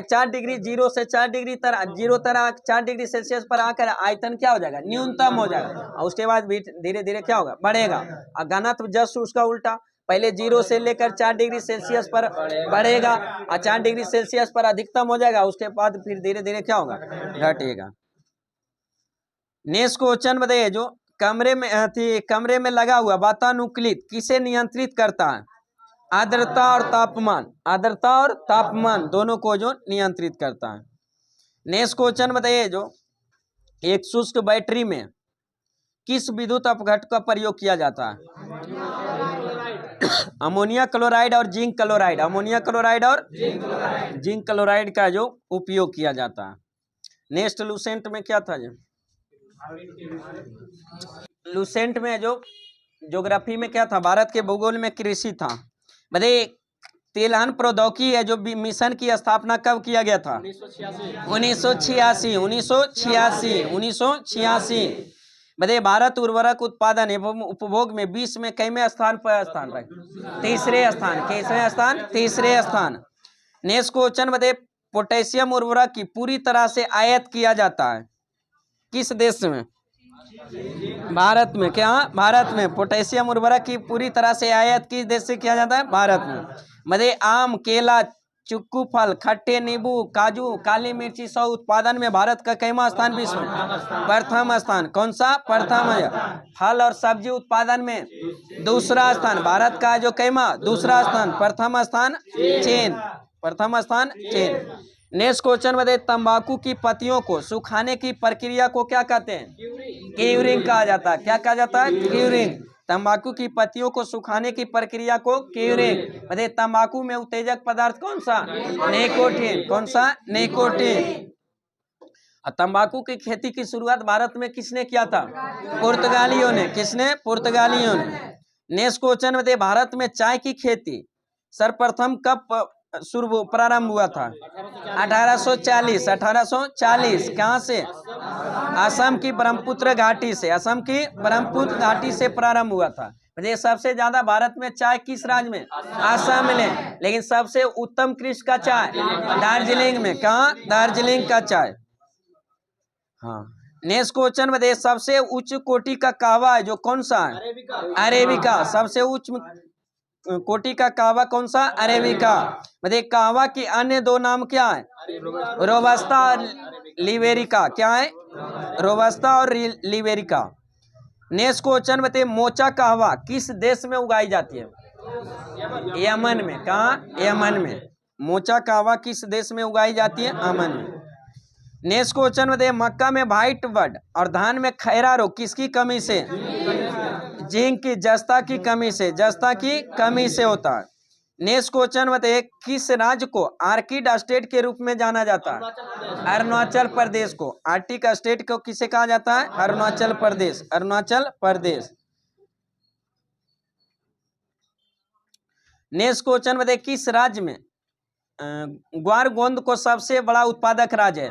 4 डिग्री 0 से 4 डिग्री जीरो तरह 4 डिग्री सेल्सियस पर आकर आयतन क्या हो जाएगा? न्यूनतम हो जाएगा, और उसके बाद भी धीरे धीरे क्या होगा? बढ़ेगा। और घनत्व जस्ट उसका उल्टा, पहले 0 से लेकर 4 डिग्री सेल्सियस पर बढ़ेगा, और 4 डिग्री सेल्सियस पर अधिकतम हो जाएगा, उसके बाद फिर धीरे धीरे क्या होगा? घटेगा। नेक्स्ट क्वेश्चन बताइए, जो कमरे में लगा हुआ वातानुकूलित किसे नियंत्रित करता है? आर्द्रता और तापमान, आर्द्रता और तापमान दोनों को जो नियंत्रित करता है। नेक्स्ट क्वेश्चन बताइए, जो एक शुष्क बैटरी में किस विद्युत अपघटक का प्रयोग किया जाता है? अमोनिया क्लोराइड और जिंक क्लोराइड, अमोनिया क्लोराइड और जिंक क्लोराइड का जो उपयोग किया जाता है। नेक्स्ट लूसेंट में क्या था? जो लूसेंट में जो ज्योग्राफी में क्या था? भारत के भूगोल में कृषि था। बताइए, तिलहन प्रौद्योगिकी है जो मिशन की स्थापना कब किया गया था? 1986। बताइए भारत उर्वरक उत्पादन एवं उपभोग में विश्व में कितने स्थान पर स्थान रहे? तीसरे स्थान। किसवें स्थान? तीसरे स्थान। नेक्स्ट क्वेश्चन बताइए पोटेशियम उर्वरक की पूरी तरह से आयात किया जाता है किस देश में? भारत में। क्या? भारत में। पोटेशियम उर्वरक की पूरी तरह से आयात किस देश से किया जाता है? भारत में। मतलब आम, केला, चिक्कू फल, खट्टे नींबू, काजू, काली मिर्ची सौ उत्पादन में भारत का कितना स्थान विश्व में? प्रथम स्थान। कौन सा? प्रथम है। फल और सब्जी उत्पादन में दूसरा स्थान। भारत का जो कितना? दूसरा स्थान। प्रथम स्थान चीन। प्रथम स्थान चीन। नेक्स्ट क्वेश्चन बताइए तंबाकू की पत्तियों को सुखाने की प्रक्रिया को क्या कहते हैं? क्यूरिंग कहा जाता है। क्या कहा जाता है? क्यूरिंग। तंबाकू की पत्तियों को सुखाने की प्रक्रिया को क्यूरिंग। बताइए तंबाकू में उत्तेजक पदार्थ कौन सा? निकोटीन। कौन सा? निकोटीन। तंबाकू की खेती की शुरुआत भारत में किसने किया था? पुर्तगालियों ने। किसने? पुर्तगालियों ने। नेक्स्ट क्वेश्चन बताइए भारत में चाय की खेती सर्वप्रथम कब शुरू प्रारंभ हुआ था? 1840। 1840। कहाँ से? असम की ब्रह्मपुत्र घाटी से। असम की ब्रह्मपुत्र घाटी से प्रारंभ हुआ था। ये सबसे ज्यादा भारत में चाय किस राज्य में? असम में। लेकिन सबसे उत्तम कृषि का चाय दार्जिलिंग में। कहाँ? दार्जिलिंग का चाय। हाँ। नेक्स्ट क्वेश्चन में सबसे उच्च कोटि का कहवा है जो कौन सा है? अरेबिका। सबसे उच्च कोटि का कहवा कौन सा? अरेबिका। मतलब कहवा की अन्य दो नाम क्या है? रोबस्ता और लिबेरिका। क्या है? रोबस्ता और लिबेरिका। नेक्स्ट क्वेश्चन बताइए मोचा कहवा किस देश में उगाई जाती है? यमन में। कहाँ? यमन में। मोचा कहवा किस देश में उगाई जाती है? यमन में। नेक्स्ट क्वेश्चन बताइए मक्का में व्हाइट बर्ड और धान में खैरा रोग किसकी कमी से? जिंक की, जस्ता की कमी से। जस्ता की कमी से होता है। नेक्स्ट क्वेश्चन बताइए किस राज्य को आर्किड स्टेट के रूप में जाना जाता है? अरुणाचल प्रदेश को। आर्टिक स्टेट को किसे कहा जाता है? अरुणाचल प्रदेश। अरुणाचल प्रदेश। नेक्स्ट क्वेश्चन बताइए किस राज्य में ग्वार गोंद को सबसे बड़ा उत्पादक राज्य है?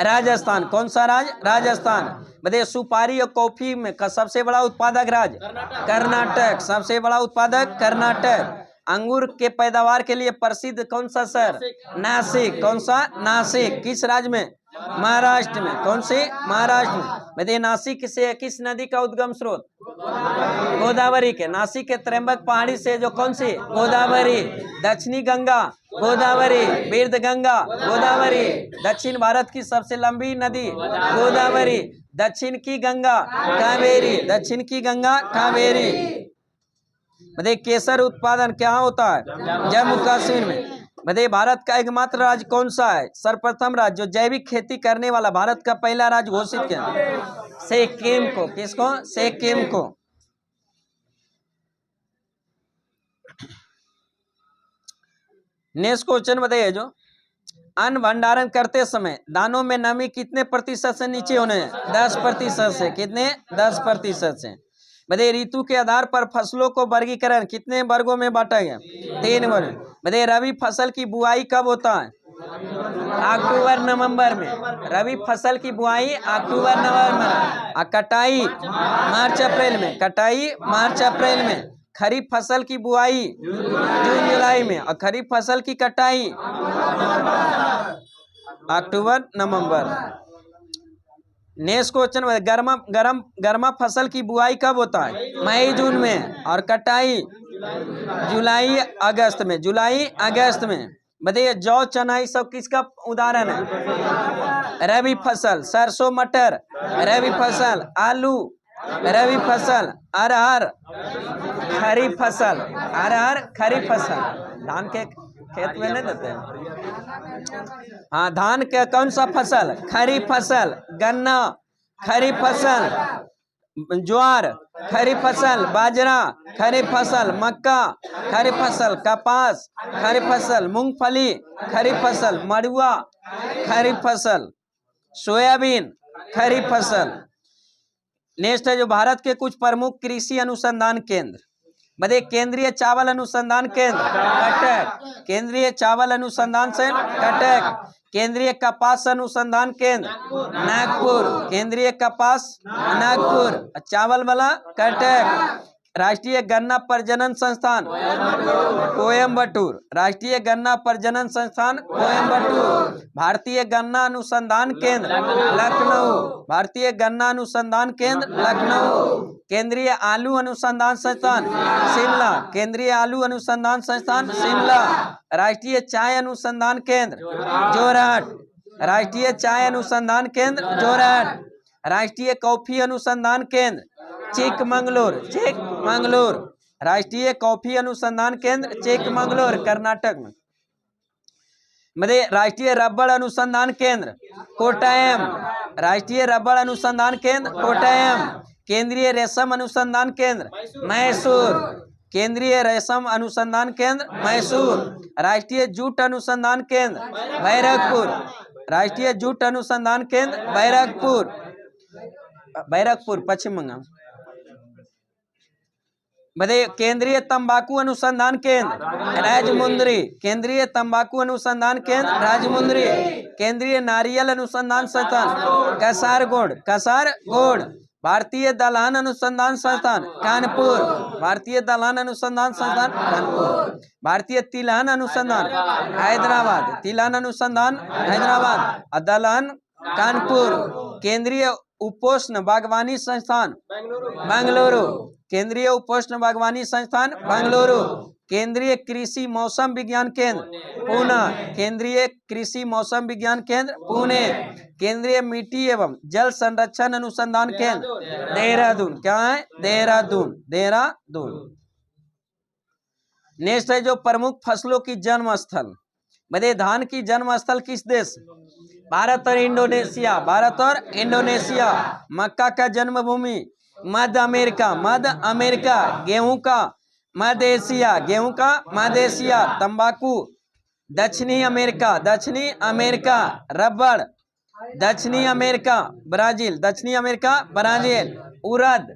राजस्थान। कौन सा राज्य? राजस्थान। बताइए सुपारी और कॉफी में का सबसे बड़ा उत्पादक राज्य? कर्नाटक। सबसे बड़ा उत्पादक कर्नाटक। अंगूर के पैदावार के लिए प्रसिद्ध कौन सा शहर? नासिक। कौन सा? नासिक। किस राज्य में? महाराष्ट्र में। कौन से? महाराष्ट्र में। बताइए नासिक से किस नदी का उद्गम स्रोत? गोदावरी के। नासिक के त्र्यंबक पहाड़ी से जो कौन सी? गोदावरी। दक्षिणी गंगा गोदावरी। बिरध गंगा गोदावरी। दक्षिण भारत की सबसे लंबी नदी गोदावरी। दक्षिण की गंगा कावेरी। दक्षिण की गंगा कावेरी। बताइए केसर उत्पादन क्या होता है? जम्मू कश्मीर में। बताइए भारत का एकमात्र राज्य कौन सा है? सर्वप्रथम राज्य जो जैविक खेती करने वाला भारत का पहला राज्य घोषित किया? सिक्किम को। किसको? सिक्किम को। नेक्स्ट क्वेश्चन बताइए जो अन्न भंडारण करते समय दानों में नमी कितने प्रतिशत से नीचे होने? 10% से। कितने? 10% से। बताइए ऋतु के आधार पर फसलों को वर्गीकरण कितने वर्गों में बांटा गया? 3 वर्ग। बताइए रबी फसल की बुआई कब होता है? अक्टूबर नवंबर में। रबी फसल की बुआई अक्टूबर नवंबर में। कटाई मार्च अप्रैल में। कटाई मार्च अप्रैल में। खरीफ फसल की बुआई जून जुलाई में और खरीफ फसल की कटाई अक्टूबर नवंबर। नेक्स्ट क्वेश्चन गर्मा फसल की बुआई कब होता है? मई जून में और कटाई जुलाई अगस्त में। जुलाई अगस्त में। बताइए जौ चना ये सब किसका उदाहरण है? रबी फसल। सरसों मटर रबी फसल। आलू रबी फसल। अरहर खरीफ फसल। अरहर खरीफ फसल। धान के खेत में नहीं देते हैं? हाँ धान के कौन सा फसल? खरीफ फसल। गन्ना खरीफ फसल। ज्वार खरीफ फसल। बाजरा खरीफ फसल। मक्का खरीफ फसल। कपास खरीफ फसल। मूंगफली खरीफ फसल। मड़ुआ खरीफ फसल। सोयाबीन खरीफ फसल। नेक्स्ट है जो भारत के कुछ प्रमुख कृषि अनुसंधान केंद्र। बताइए केंद्रीय चावल अनुसंधान केंद्र कटक, केंद्रीय चावल अनुसंधान से कटक। केंद्रीय कपास अनुसंधान केंद्र नागपुर, केंद्रीय कपास नागपुर। चावल वाला कटक। राष्ट्रीय गन्ना प्रजनन संस्थान कोयम्बटूर, राष्ट्रीय गन्ना प्रजनन संस्थान कोयम्बटूर। भारतीय गन्ना अनुसंधान केंद्र लखनऊ, भारतीय गन्ना अनुसंधान केंद्र लखनऊ। केंद्रीय आलू अनुसंधान संस्थान शिमला, केंद्रीय आलू अनुसंधान संस्थान शिमला। राष्ट्रीय चाय अनुसंधान केंद्र जोरहाट, राष्ट्रीय चाय अनुसंधान केंद्र जोरहाट। राष्ट्रीय कॉफी अनुसंधान केंद्र चिकमंगलूर, चिकमंगलूर। राष्ट्रीय कॉफी अनुसंधान केंद्र चिकमंगलूर कर्नाटक में। मतलब राष्ट्रीय रबड़ अनुसंधान केंद्र कोट्टायम, राष्ट्रीय रबड़ अनुसंधान केंद्र कोट्टायम। केंद्रीय रेशम अनुसंधान केंद्र मैसूर, केंद्रीय रेशम अनुसंधान केंद्र मैसूर। राष्ट्रीय जूट अनुसंधान केंद्र बैरकपुर, राष्ट्रीय जूट अनुसंधान केंद्र बैरकपुर, बैरकपुर पश्चिम बंगाल। बताइए केंद्रीय तंबाकू अनुसंधान केंद्र राजमुंदरी, केंद्रीय तंबाकू अनुसंधान केंद्र राजमुंदरी। केंद्रीय नारियल अनुसंधान संस्थान कसारगोड, कसारगोड। भारतीय दलहन अनुसंधान संस्थान कानपुर, भारतीय दलहन अनुसंधान संस्थान कानपुर। भारतीय तिलहन अनुसंधान हैदराबाद, तिलहन अनुसंधान हैदराबाद। दलहन कानपुर। केंद्रीय उपोष्ण बागवानी संस्थान बेंगलुरु, केंद्रीय उपोष्ण बागवानी संस्थान बेंगलुरु। केंद्रीय कृषि मौसम विज्ञान केंद्र पुणे, केंद्रीय कृषि मौसम विज्ञान केंद्र पुणे। केंद्रीय मिट्टी एवं जल संरक्षण अनुसंधान केंद्र देहरादून, क्या है देहरादून, देहरादून। नेक्स्ट है जो प्रमुख फसलों की जन्म स्थल। बताइए धान की जन्म स्थल किस देश? भारत और इंडोनेशिया, भारत और इंडोनेशिया। मक्का का जन्म भूमि मध्य अमेरिका, मध्य अमेरिका। गेहूं का मध्य एशिया, गेहूं का मध्य एशिया। तंबाकू दक्षिणी अमेरिका, दक्षिणी अमेरिका। रबड़ दक्षिणी अमेरिका ब्राजील, दक्षिणी अमेरिका ब्राजील। उड़द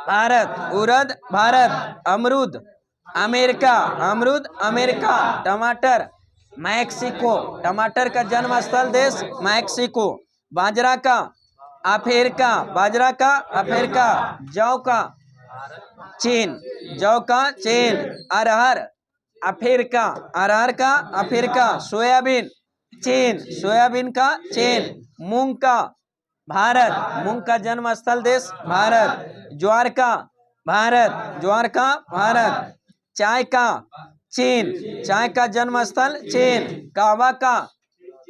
भारत, उड़द भारत। अमरूद अमेरिका, अमरूद अमेरिका। टमाटर मैक्सिको, टमाटर का जन्म स्थल देश मैक्सिको। बाजरा का अफ्रीका, बाजरा का अफ्रीका। जौ का चीन, जौ का चीन। अरहर अफ्रीका, अरहर का अफ्रीका। सोयाबीन चीन, सोयाबीन का चीन। मूंग का भारत, मूंग का जन्म स्थल देश भारत। ज्वार का भारत, ज्वार का भारत। चाय का चीन, चाय का जन्म स्थल चीन। कहवा का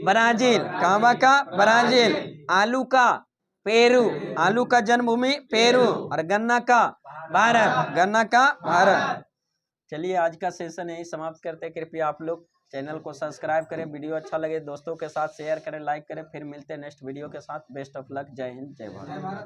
ब्राजील, कहवा का ब्राजील। आलू का पेरू, आलू का जन्मभूमि पेरू। और गन्ना का भारत, गन्ना का भारत। चलिए आज का सेशन यही समाप्त करते हैं। कृपया आप लोग चैनल को सब्सक्राइब करें, वीडियो अच्छा लगे दोस्तों के साथ शेयर करें, लाइक करें। फिर मिलते हैं नेक्स्ट वीडियो के साथ। बेस्ट ऑफ लक, जय हिंद, जय भारत।